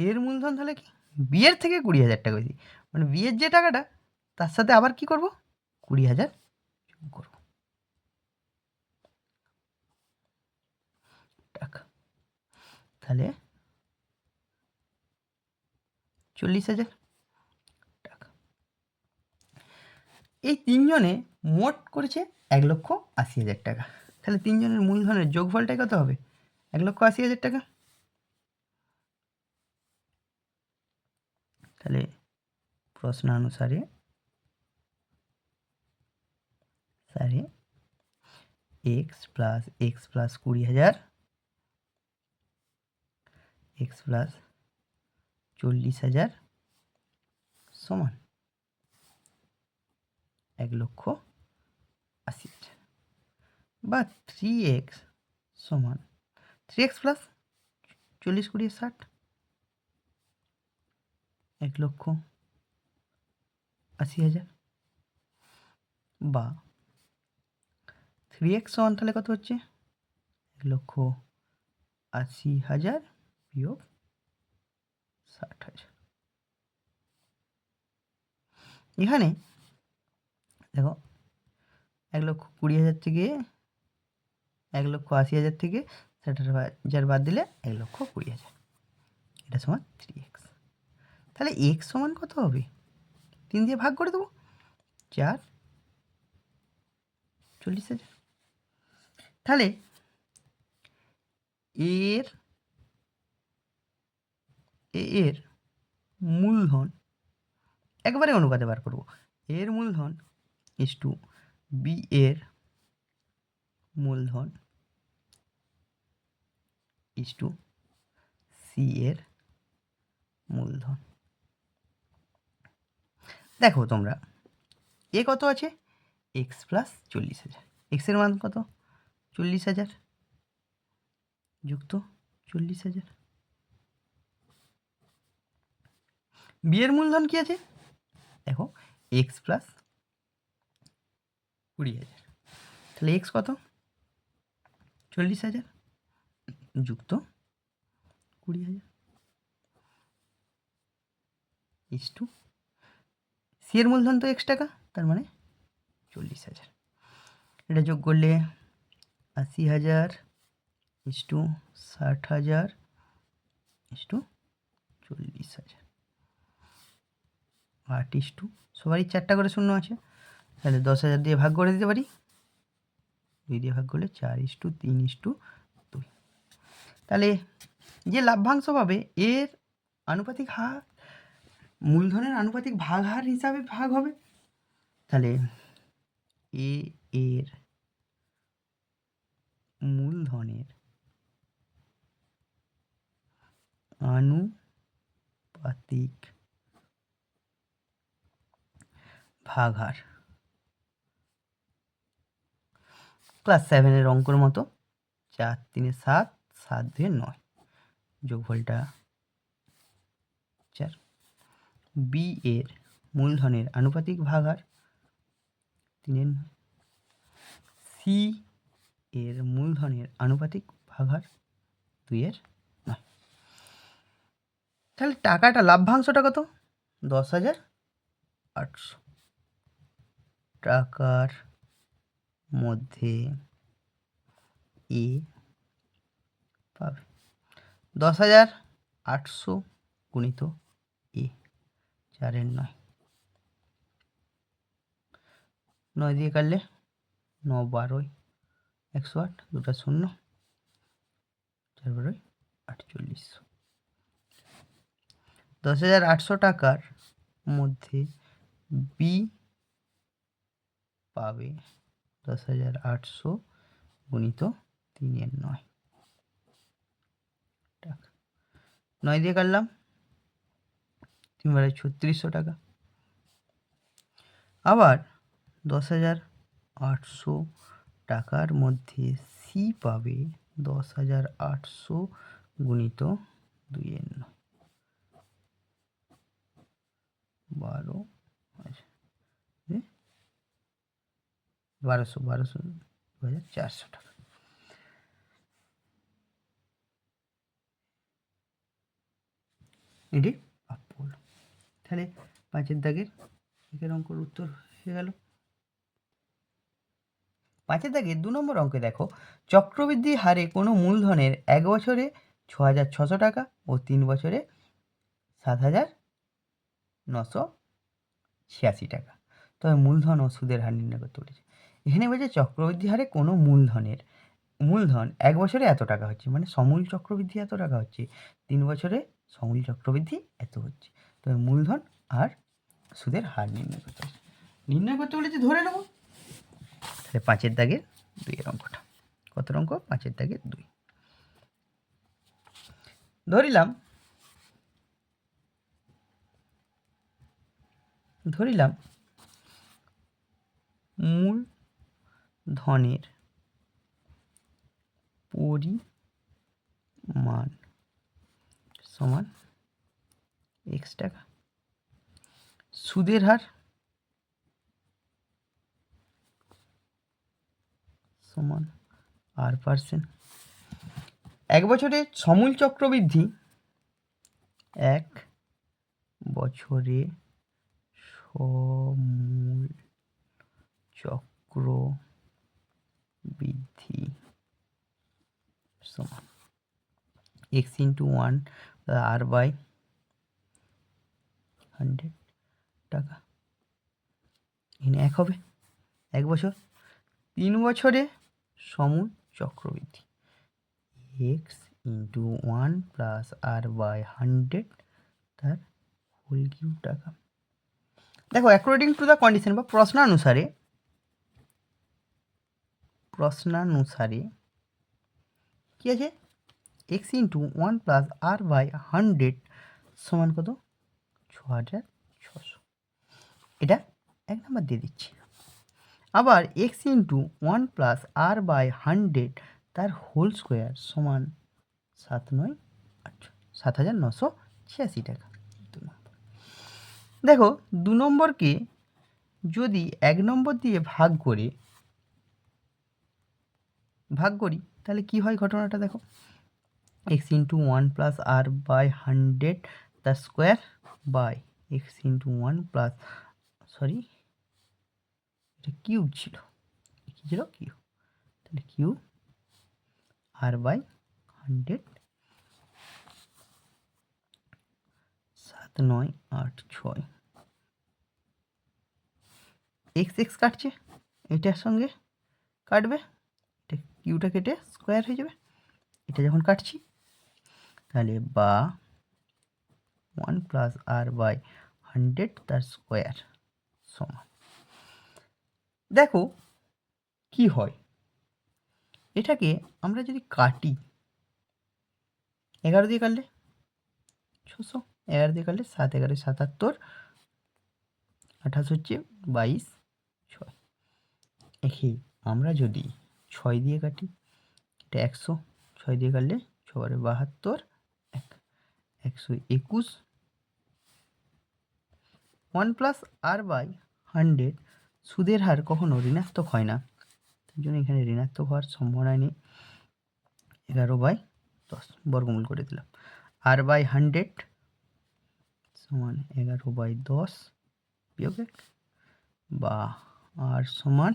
এর মূলধন তাহলে কি? বি এর থেকে 20,000 টাকা বেশি, মানে বি এর যে টাকাটা তার সাথে আবার কি করব? 20,000 যোগ করব টাকা। তাহলে 40,000 টাকা। এই তিনজনে মোট করেছে 1,80,000 টাকা। তাহলে তিনজনের মূলধনের যোগফলটাই কত হবে? 1,80,000 টাকা। তাহলে প্রশ্নানুসারে এক্স প্লাস 20,000 এক্স প্লাস 40,000 সমান 1,80,000 বা 3x সমান 3x প্লাস 40 20 60 1,80,000 বা 3x সমান তাহলে কত হচ্ছে? 1,80,000 বিয়োগ 60,000। এখানে দেখো 1,20,000 থেকে 1,80,000 থেকে 60,000 বাদ দিলে 1,20,000, এটা সমান 3x। তাহলে x সমান কত হবে? 3 দিয়ে ভাগ করে দেবো, 4 40,000। তাহলে এর মূলধন একবারে অনুপাতে বার করব। এর মূলধন ইস টু বি এর মূলধন ইস টু সি এর মূলধন। দেখো তোমরা এ কত আছে? X plus 40,000। এক্সের মান কত? 40,000 যুক্ত 40,000। বি এর মূলধন কি আছে? দেখো এক্স প্লাস 20,000। তাহলে এক্স কত? 40,000 যুক্ত 20,000 ইস টু সি এর মূলধন তো এক্স টাকা, তার মানে 40,000। এটা যোগ করলে 80,000 is to 60,000 is to 40,000, 8 is to সবারই 4টা করে শূন্য আছে, তাহলে 10,000 দিয়ে ভাগ করে দিতে পারি। 2 দিয়ে ভাগ করলে 4 ইস টু 3 ইস টু 2। তাহলে যে লাভ্যাংশ পাবে এর আনুপাতিক হার মূলধনের আনুপাতিক ভাগ হার হিসাবে ভাগ হবে। তাহলে এর মূলধনের আনুপাতিক আনুপাতিক ভাগাহার। ক্লাস 7-এর অঙ্কর মতো 4 3 7, 7 2 9, যোগফলটা 4। বি এর মূলধনের আনুপাতিক ভাগাহার 3 সি এর মূলধনের আনুপাতিক ভাগাহার 2 9। তাহলে টাকাটা লাভ্যাংশটা কত? 10,800 টাকার মধ্যে এ পাবে 10,800 গুণিত এ, 4 9, 9 দিয়ে কাটলে 9 12 108, দুটা 0, 4 12 48। 10,800 টাকার মধ্যে বি পাবে 10,800 গুণিত 3 9 টাকা। 9 দিয়ে কাটলাম 3 বারে 3600 টাকা। আবার 10,800 টাকার মধ্যে সি পাবে 10,800 গুণিত 2 9, 12 1200 2,400 টাকা। এটি প্রাপ্য হলো। তাহলে 5-এর দাগের একের অঙ্কের উত্তর হয়ে গেল। 5-এর দাগের 2 নম্বর অঙ্কে দেখো, চক্রবৃদ্ধি হারে কোনো মূলধনের 1 বছরে 6,600 টাকা ও 3 বছরে 7,986 টাকা, তবে মূলধন ও সুদের হার নির্ণয় করতে বলেছে। এখানে বলছে চক্রবৃদ্ধি হারে কোনো মূলধন 1 বছরে এত টাকা হচ্ছে, মানে সমূল চক্রবৃদ্ধি এত টাকা হচ্ছে, 3 বছরে সমূল চক্রবৃদ্ধি এত হচ্ছে, তবে মূলধন আর সুদের হার নির্ণয় করতে বলেছে। নির্ণয় করতে বলেছে, ধরে নেব। তাহলে 5-এর দাগের 2-এর অঙ্কটা, কত অঙ্ক? 5-এর দাগের 2। ধরিলাম মূলধনের পরিমাণ সমান x টাকা, সুদের হার সমান r%। 1 বছরে সমূল চক্রবৃদ্ধি, 1 বছরে সমূল চক্রবৃদ্ধি সমান x × 1 r/100 টাকা। এখানে 1 হবে 1 বছর। 3 বছরে সমূল চক্রবৃদ্ধি, x × 1 + r/100 তার হোল কিউব টাকা। দেখো, অ্যাকর্ডিং টু দ্য কন্ডিশন বা প্রশ্নানুসারে কি আছে? x × 1 + r/100 সমান কত? 6,600। এটা 1 নম্বর দিয়ে দিচ্ছি। আবার x × 1 + r/100 তার হোল স্কোয়ার সমান 7,986 টাকা। 2 নম্বর। দেখো, 2 নম্বরকে যদি 1 নম্বর দিয়ে ভাগ করি, তাহলে কি হয় ঘটনাটা দেখো। x × 1 + r/100 তার স্কোয়ার বাই x × 1 + এটা কিউব ছিল, কি ছিল? কিউব। তাহলে কিউব r/100 7,986। x কাটছে, এটার সঙ্গে কাটবে, এটা কিউটা কেটে স্কোয়ার হয়ে যাবে। এটা যখন কাটছি, তাহলে বা 1 + r/100 তার স্কোয়ার সমান, দেখো কি হয়। এটাকে আমরা যদি কাটি, 11 দিয়ে কাটলে 600, 11 দিয়ে কাটলে 7 11 77, 28 হচ্ছে 22 6। দেখি আমরা যদি 6 দিয়ে কাটি, এটা 100, 6 দিয়ে কাটলে 6 বারে 72, 121। 1 প্লাস আর বাই 100 সুদের হার কখনো ঋণাত্মক হয় না, তার জন্য এখানে ঋণাত্মক হওয়ার সম্ভাবনা নেই। 11/10 বর্গমূল করে দিলাম। আর বাই 100 সমান 11/10 বিয়োগ 1, বা আর সমান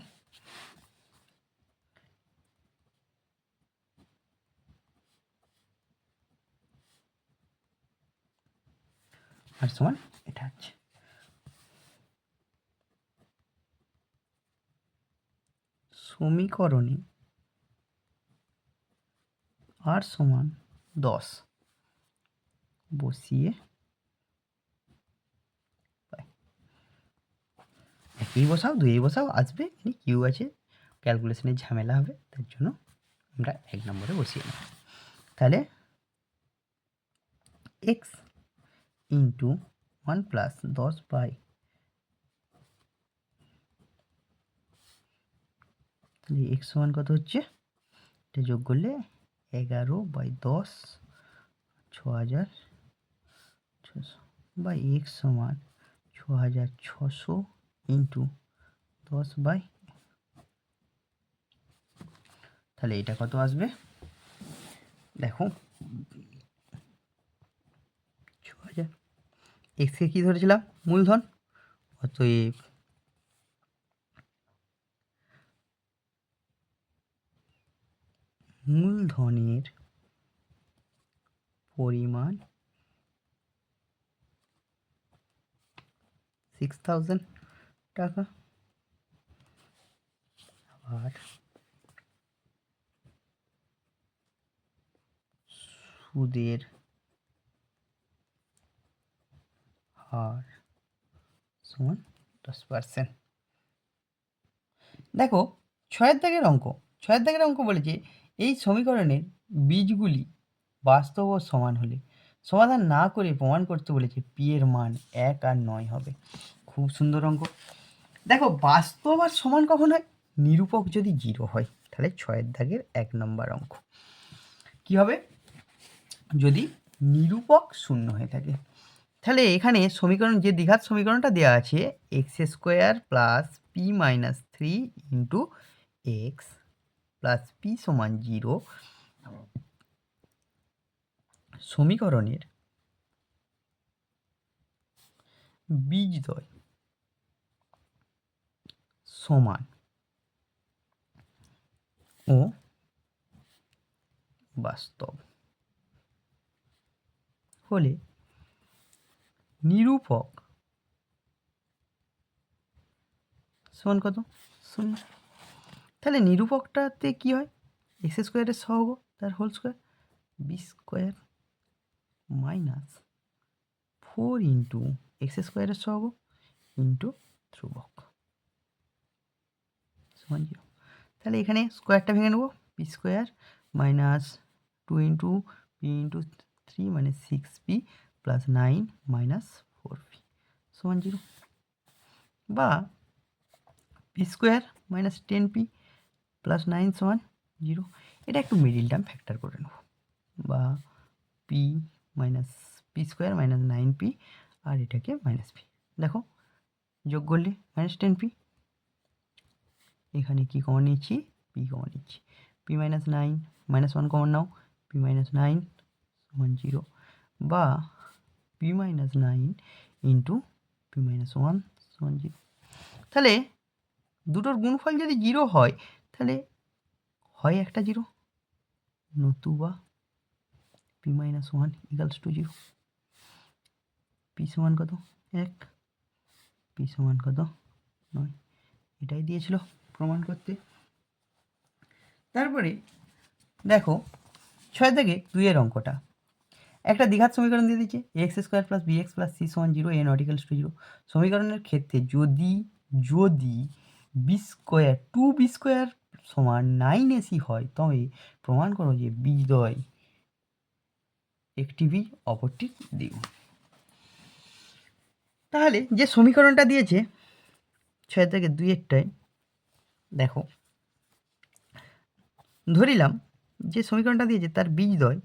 এটা হচ্ছে সমীকরণে আর সমান 10 বসিয়ে একেই বসাও, দুইয়েই বসাও, আসবে। কিউ আছে, ক্যালকুলেশনের ঝামেলা হবে, তার জন্য আমরা 1 নম্বরে বসিয়ে নেব। তাহলে এক্স ইন্টু 1 প্লাস 10 বাই, তাহলে এক্স সমান কত হচ্ছে, এটা যোগ করলে 11/10 6600, বা এক্স সমান 6600 ইন্টু 10 বাই, তাহলে এটা কত আসবে দেখো, 6000। এক্সকে কী ধরেছিলাম, মূলধন, অতএব মূলধনের পরিমাণ 6000 টাকা, আর সুদের হার সমান 10%। দেখো 6 দাগের অঙ্ক বলেছে এই সমীকরণের বীজগুলি বাস্তব ও সমান হলে সমাধান না করে প্রমাণ করতে বলেছে পি এর মান 1 আর 9 হবে। খুব সুন্দর অঙ্ক। দেখো বাস্তব আর সমান কখন হয়, নিরূপক যদি 0 হয়, তাহলে 6 দাগের 1 নম্বর অঙ্ক। কি হবে, যদি নিরূপক 0 হয়ে থাকে, তাহলে এখানে সমীকরণ, যে দ্বিঘাত সমীকরণটা দেওয়া আছে, x square plus P minus 3 into x plus P সমান 0 সমীকরণের বীজদ্বয় সমান ও বাস্তব হলে নিরূপক সমান কত, 0। তাহলে নিরূপকটাতে কি হয়, এক্স স্কোয়ারের সহগ তার whole square, B square minus 4 into X স্কোয়ারের সহগ ইন্টু ধ্রুবক সমান 0। তাহলে এখানে স্কোয়ারটা ভেঙে নেব, P square minus 2 into P into 3 মানে 6p প্লাস 9 মাইনাস 4p সমান 0, বা P square minus 10p plus 9 সমান 0। এটা একটু মিডিল টার্ম ফ্যাক্টর করে নেব, বা P minus P square minus 9p আর এটাকে মাইনাস পি, দেখো যোগ করলে মাইনাস 10p, এখানে কি কমন নিচ্ছি, পি কমন নিচ্ছি, পি মাইনাস 9 মাইনাস 1 কমন নাও, পি মাইনাস 9 সমান 0, বা P minus 9 into P minus 1 সমান 0। তাহলে দুটোর গুণফল যদি 0 হয়, তাহলে হয় একটা 0, নতুবা P minus 1 equals two 0। P সমান কত 1, পি সমান কত 9, এটাই দিয়েছিল প্রমাণ করতে। তারপরে দেখো 6 থেকে 2 অঙ্কটা, একটা দ্বিঘাত সমীকরণ দিয়ে দিচ্ছে X square plus B X plus C সমান 0 এ নট ইকালস টু 0। সমীকরণের ক্ষেত্রে যদি বি স্কোয়ার 2b স্কোয়ার সমান 9ac হয়, তবে প্রমাণ করো যে বীজদ্বয় একটি বি অপরটি দ্বিগুণ। তাহলে যে সমীকরণটা দিয়েছে 6-2-টায় দেখো, ধরিলাম যে সমীকরণটা দিয়েছে তার বীজদ্বয়,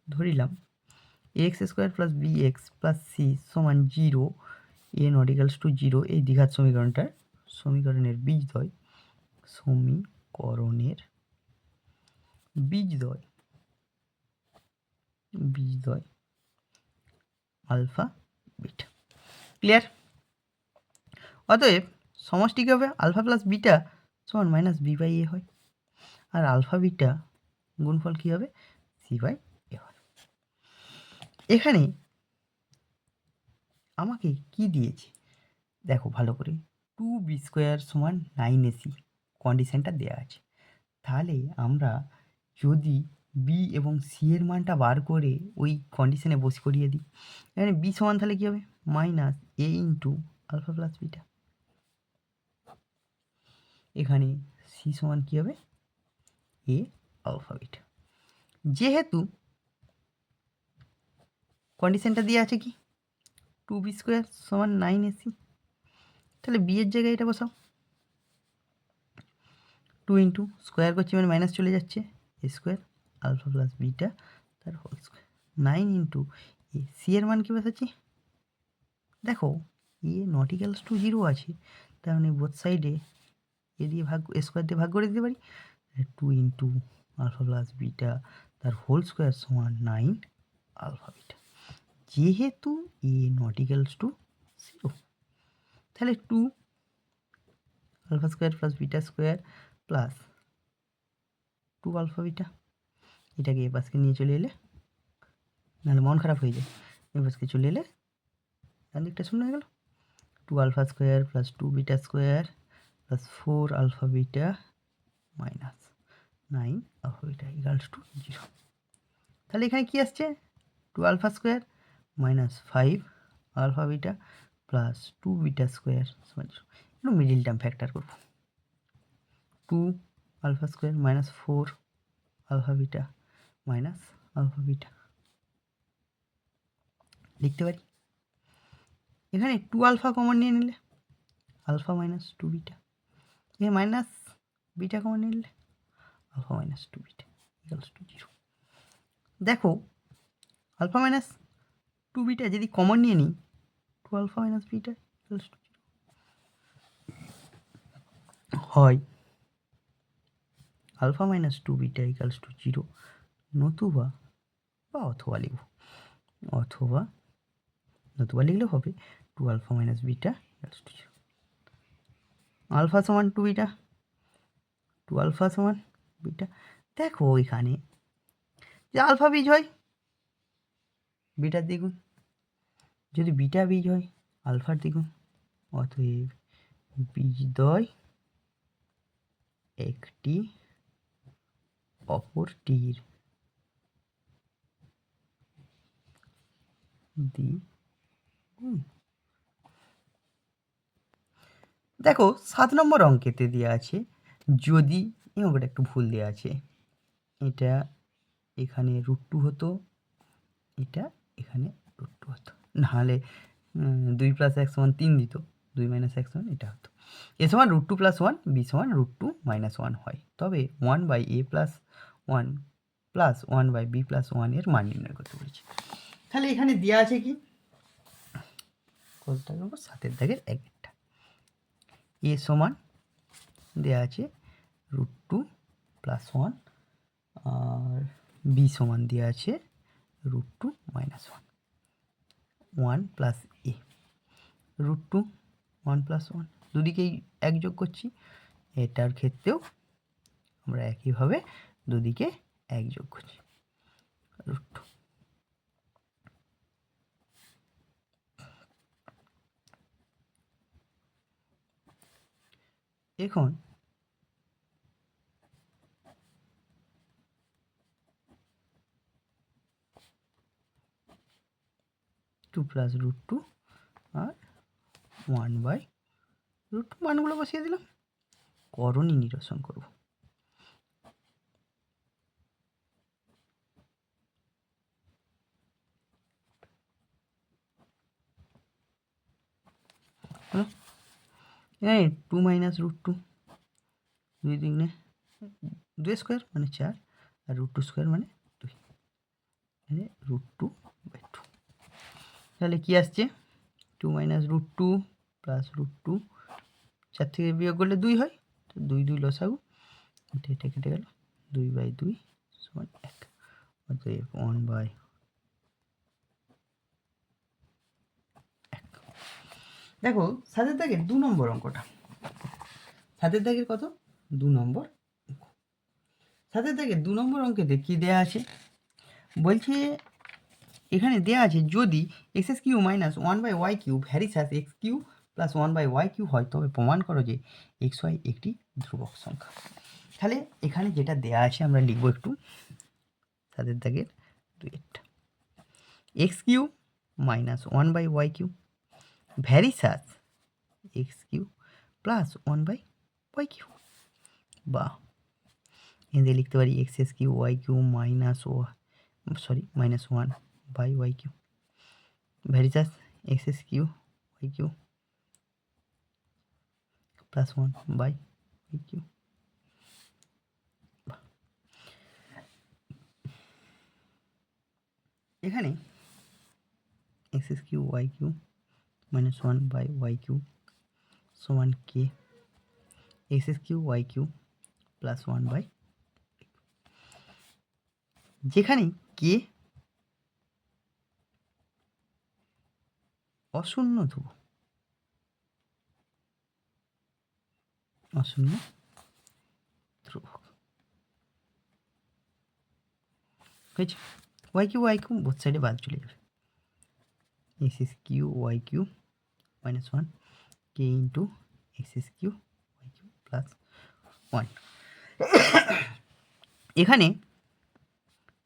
ধরিলাম ax² + bx + c সমান 0, a not equals to 0, এই দ্বিঘাত সমীকরণের বীজদ্বয় বীজদ্বয় আলফা বিটা। ক্লিয়ার? অতএব সমষ্টি কী হবে? আলফা প্লাস বিটা সমান -b/a হয়, আর আলফা বিটা গুণফল কী হবে? c/a হয়। এখানে আমাকে কি দিয়েছে দেখো ভালো করে, 2b² সমান 9ac কন্ডিশনটা দেওয়া আছে। তাহলে আমরা যদি বি এবং সি এর মানটা বার করে ওই কন্ডিশনে বসে করিয়ে দিই, এখানে বি সমান তাহলে কী হবে? -a into alpha plus beta. এখানে সি সমান কী হবে? A alpha beta. যেহেতু কন্ডিশনটা দেওয়া আছে কি 2b² সমান 9ac, তাহলে বি এর জায়গায় এটা বসাও, 2 ইন্টু স্কোয়ার করছি মানে মাইনাস চলে যাচ্ছে, a² আলফা প্লাস বিটা তার হোল স্কোয়ার, 9 ইন্টু এ। সি এর মান কী বসাচ্ছি? দেখো এ নট ইকুয়ালস টু 0 আছে, তার মানে বোথ সাইডে এ দিয়ে স্কোয়ার দিয়ে ভাগ করে দিতে পারি। 2 ইন্টু আলফা প্লাস বিটা তার হোল স্কোয়ার সমান 9 আলফা বিটা। যেহেতু এ নট ইকুয়ালস টু 0, তাহলে 2 alpha square plus beta square plus 2 alpha beta, এটাকে এ পাশকে নিয়ে চলে এলে, নাহলে মন খারাপ হয়ে যায়, এ পাশকে চলে এলে ডান দিকটা শূন্য হয়ে গেল। 2 alpha square plus 2 beta square plus 4 alpha beta minus 9 alpha beta equals to 0। তাহলে এখানে কি আসছে? 2 alpha square minus 5 alpha beta plus 2 beta square সমান 0। একটু মিডিল টার্ম ফ্যাক্টর করব, 2 alpha square minus 4 alpha beta minus alpha beta লিখতে পারি। এখানে 2 আলফা কমন নিয়ে নিলে আলফা মাইনাস 2 বিটা, এখানে মাইনাস বিটা কমন নিয়ে নিলে alpha minus 2 beta equals to 0। দেখো আলফা মাইনাস 2 বিটা যদি কমন নিয়ে নিই, 2 alpha minus beta equals to 0 হয়, alpha minus 2 beta equals to 0, নতুবা অথবা লিখব, নতুবা লিখলেও হবে 2 alpha minus beta equals to 0। Alpha সমান 2 বিটা, 2 আলফা সমান বিটা। দেখো এখানে যে আলফা বীজ হয় বিটার দ্বিগুণ, যদি বিটা বীজ হয় আলফার দ্বিগুণ, অতএব বীজদ্বয় একটি অপরটির দ্বিগুণ। দেখো 7 নম্বর অঙ্কেতে দেওয়া আছে যদি, এই অঙ্কটা একটু ভুল দেওয়া আছে, এটা এখানে √2 হতো, এটা এখানে √2 হতো, নাহলে 2 + 1 = 3 দিত, 2 - 1 সমান এটা হতো। a সমান √2 + 1, b সমান √2 - 1 হয়, তবে 1/a + 1 প্লাস 1/b + 1 এর মান নির্ণয় করতে বলেছি। তাহলে এখানে দেওয়া আছে কি, কতটা করবো 7-এর দাগের 1-টা, a সমান দেওয়া আছে √2 + 1, আর b সমান দেওয়া আছে √2 - 1, 1 প্লাস a, √2 1 + 1 দুদিকেই 1 যোগ করছি, এটার ক্ষেত্রেও আমরা একইভাবে দুদিকে 1 যোগ করছি, √2। এখন 2 + √2 আর 1/√2 মানগুলো বসিয়ে দিলাম, করণী নিরসন করব। এখানে 2 মাইনাস রুট টু, 2 দুগুণে 2 স্কোয়ার মানে 4, আর রুট টু স্কোয়ার মানে 2, মানে রুট টু বাই টু। তাহলে কী আসছে? 2 minus root two plus root two, 4 থেকে বিয়োগ করলে 2 হয়, তো 2 2 লসাগু, এটা কেটে গেল, 2 বাই 2 সমান 1, অতএব 1 বাই 1। দেখো সাতের দাগের 2 নম্বর অঙ্কটা, সাতের দাগের কত? 2 নম্বর অঙ্ক। সাতের দাগের 2 নম্বর অঙ্কেতে কী দেয়া আছে? বলছে এখানে দেয়া আছে যদি X S Q minus 1 by Y Q varies as x Q plus 1 by Y Q হয়, তবে প্রমাণ করো যে এক্স ওয়াই একটি ধ্রুবক সংখ্যা। তাহলে এখানে যেটা দেয়া আছে আমরা লিখব একটু, তাদের দাগের 2 x q minus 1 by Y Q varies as x Q plus 1 by Y q, বা এখানে লিখতে পারি x S q y q minus minus 1 by Y Q varies as x S q y q plus 1 by Y q. এখানে x S q y q minus 1 by Y q সমান k x S q y q plus 1 by, যেখানে কে অশূন্য ধ্রুবক, অশূন্য ধ্রুবক হয়েছে। Y Q both সাইডে বাদ চলে যাবে, x S q y q minus 1 k into x S q y q plus 1। এখানে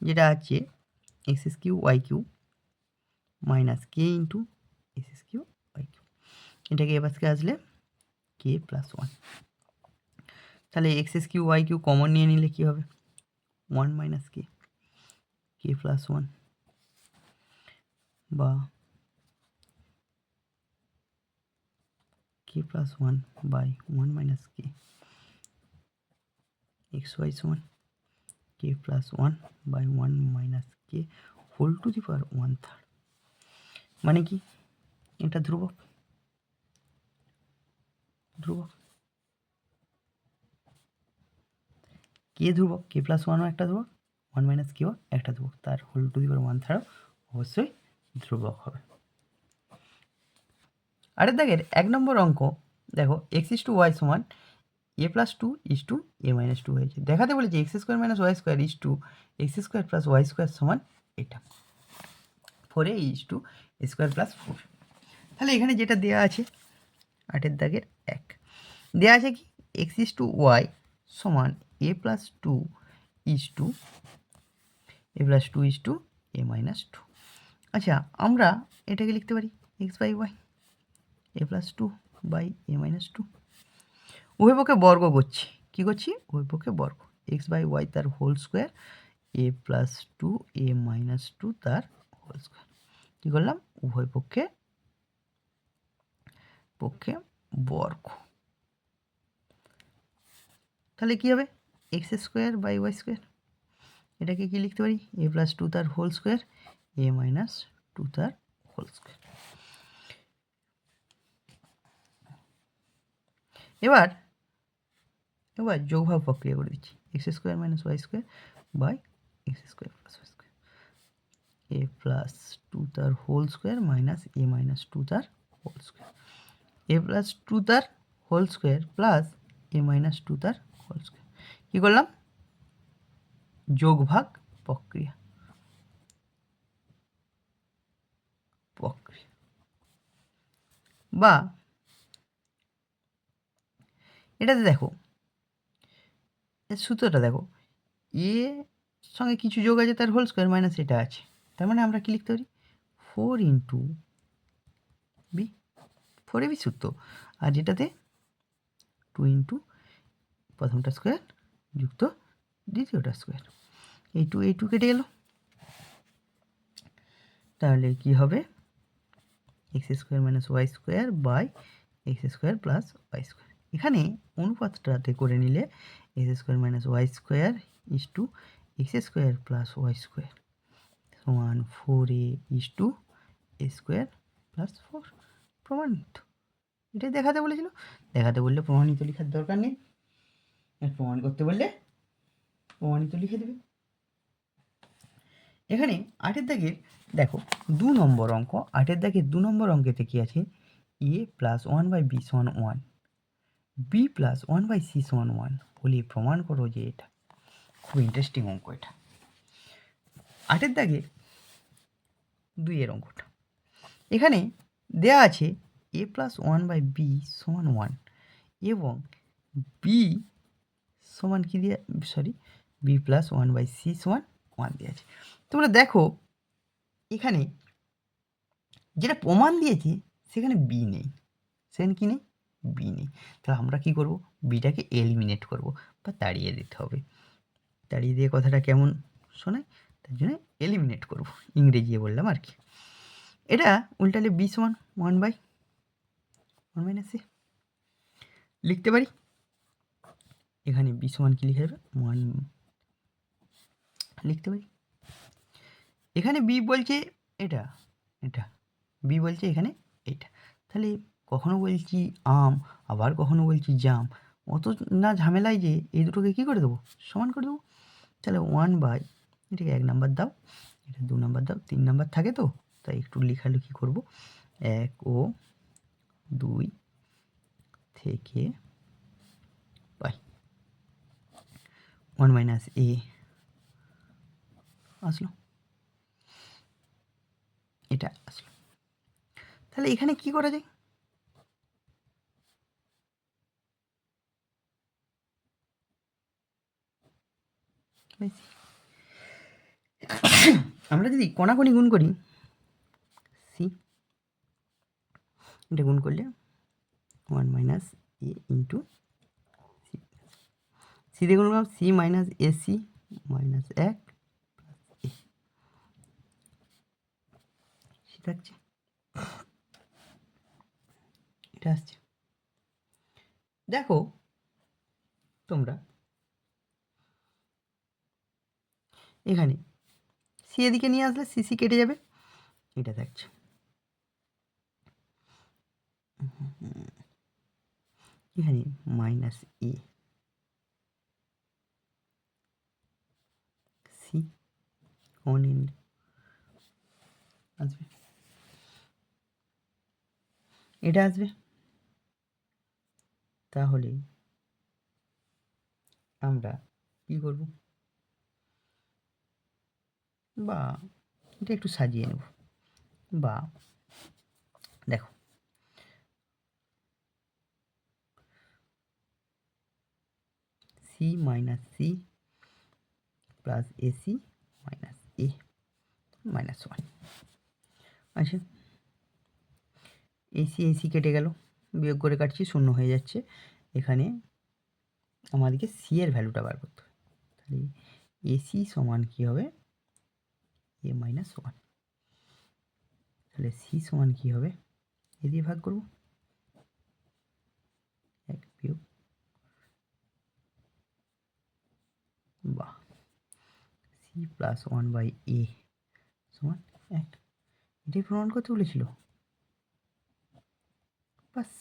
যেটা আছে x S q y q minus k into x S q y q, এটাকে এবার থেকে আসলে কে প্লাস 1। তাহলে x S q y q common নিয়ে নিলে কী হবে? 1 মাইনাস কে, কে প্লাস 1, বা k plus 1 by 1 minus k x y সমান k plus 1 by 1 minus k whole to the power 1/3। মানে কি? এটা ধ্রুবক, ধ্রুবক কে ধ্রুবক, কে প্লাস 1ও একটা ধ্রুবক, 1 মাইনাস কেও একটা ধ্রুবক, তার হোল টু দি পাওয়ার 1/3 অবশ্যই ধ্রুবক হবে। আরের দাগের 1 নম্বর অঙ্ক দেখো এক্স ইস টু ওয়াই সমান A plus 2 is to A minus 2 হয়েছে। দেখাতে বলেছে X square minus Y square is to X square plus Y square সমান এটা 4a is two square plus 4। তাহলে এখানে যেটা দেওয়া আছে 8 দাগের 1 দেওয়া আছে কি এক্স ইস টু ওয়াই সমান A plus 2 is to A minus 2। আচ্ছা আমরা এটাকে লিখতে পারি X by Y A plus 2 by A minus 2। উভয় পক্ষে বর্গ করছি, কী করছি? উভয় পক্ষে বর্গ, এক্স বাই ওয়াই তার whole square A plus 2 A minus 2 তার হোল স্কোয়ার। কী করলাম? উভয় পক্ষে বর্গ। তাহলে কী হবে? X square by Y square, এটাকে কি লিখতে পারি? এ প্লাস 2 তার হোল স্কোয়ার এ মাইনাস 2 তার হোল স্কোয়ার। এবার যোগভাগ প্রক্রিয়া করে দিচ্ছি, X square minus Y square by X square plus Y square, A plus 2 তার whole square minus A minus 2 তার হোল স্কোয়ার, এ প্লাস 2 তার whole square plus A minus 2 তার whole square. কী করলাম? যোগভাগ প্রক্রিয়া, বা এটাতে দেখো সূত্রটা দেখো, এ সঙ্গে কিছু যোগ আছে তার হোল স্কোয়ার মাইনাস এটা আছে, তার মানে আমরা কি লিখতে পারি 4 ইন্টু বি, 4ab সূত্র, আর যেটাতে 2 ইন্টু প্রথমটা স্কোয়ার যুক্ত দ্বিতীয়টা স্কোয়ার, এই 2 কেটে গেল, তাহলে কি হবে X square minus Y square by X square plus Y square. এখানে অনুপাতটাতে করে নিলে X square minus Y square is to X square plus Y square সমান 4a is to A square plus 4। প্রমাণিত। এটাই দেখাতে বলেছিল। দেখাতে বললে প্রমাণিত লেখার দরকার নেই, প্রমাণ করতে বললে প্রমাণিত লিখে দেবে। এখানে 8 দাগের দেখো 2 নম্বর অঙ্ক। 8 দাগের 2 নম্বর অঙ্কেতে কি আছে, এ প্লাস 1/b সমান 1, বি প্লাস 1/c সমান 1 বলে প্রমাণ করো যে এটা। খুব ইন্টারেস্টিং অঙ্ক এটা। 8 দাগের 2 এর অঙ্কটা। এখানে দেয়া আছে a প্লাস 1/b সমান 1 এবং বি সমান কি দিয়ে, সরি, বি প্লাস 1/c সমান 1 দেওয়া আছে। তোমরা দেখো এখানে যেটা প্রমাণ দিয়েছে সেখানে বি নেই, সেখানে কি নেই, বি নেই। তাহলে আমরা কি করব, বিটাকে এলিমিনেট করব বা তাড়িয়ে দিতে হবে। তাড়িয়ে দিয়ে কথাটা কেমন শোনায়, তার জন্য এলিমিনেট করব, ইংরেজি বললাম আর কি। এটা উল্টালে বি সমান 1/1 - a লিখতে পারি। এখানে বি সমান কি লিখে যাবে, 1 লিখতে পারি। এখানে বি বলছে এটা, এটা বি বলছে এখানে এটা। তাহলে কখনো বলছি আম, আবার কখনো বলছি জাম, অত না ঝামেলায় যে এই দুটোকে কী করে দেবো, সমান করে দেবো। তাহলে 1/, এটাকে 1 নাম্বার দাও, এটা 2 নাম্বার দাও, 3 নাম্বার থাকে তো, তাই একটু লেখালেখি করব। 1 ও 2 থেকে পাই 1 - a আসলো, এটা আসলো। তাহলে এখানে কি করা যায়, আমরা যদি কোনাকুনি গুণ করি, সি এটা গুণ করলে 1 - a ইন্টু সি, সি দিয়ে গুণ করলাম C minus AC minus 1 plus A, C থাকছে, এটা আসছে। দেখো তোমরা এখানে সি এদিকে নিয়ে আসলে সিসি কেটে যাবে, এটা থাকছে। এখানে minus A C on end আসবে, এটা আসবে। তাহলে আমরা কি করব, বা এটা একটু সাজিয়ে নেব, বা দেখো C minus C plus AC minus A minus 1 আচ্ছা, এসি এসি কেটে গেল, বিয়োগ করে কাটছি, শূন্য হয়ে যাচ্ছে। এখানে আমাদেরকে সি এর ভ্যালুটা বার করতে হবে। তাহলে এসি সমান কী হবে, এ মাইনাস 1। তাহলে সি সমান কী হবে, এ দিয়ে ভাগ করব, 1 বিয়োগ, বা সি প্লাস 1/a সমান 1। এটাই প্রমাণ করতে বলেছিল, বাস।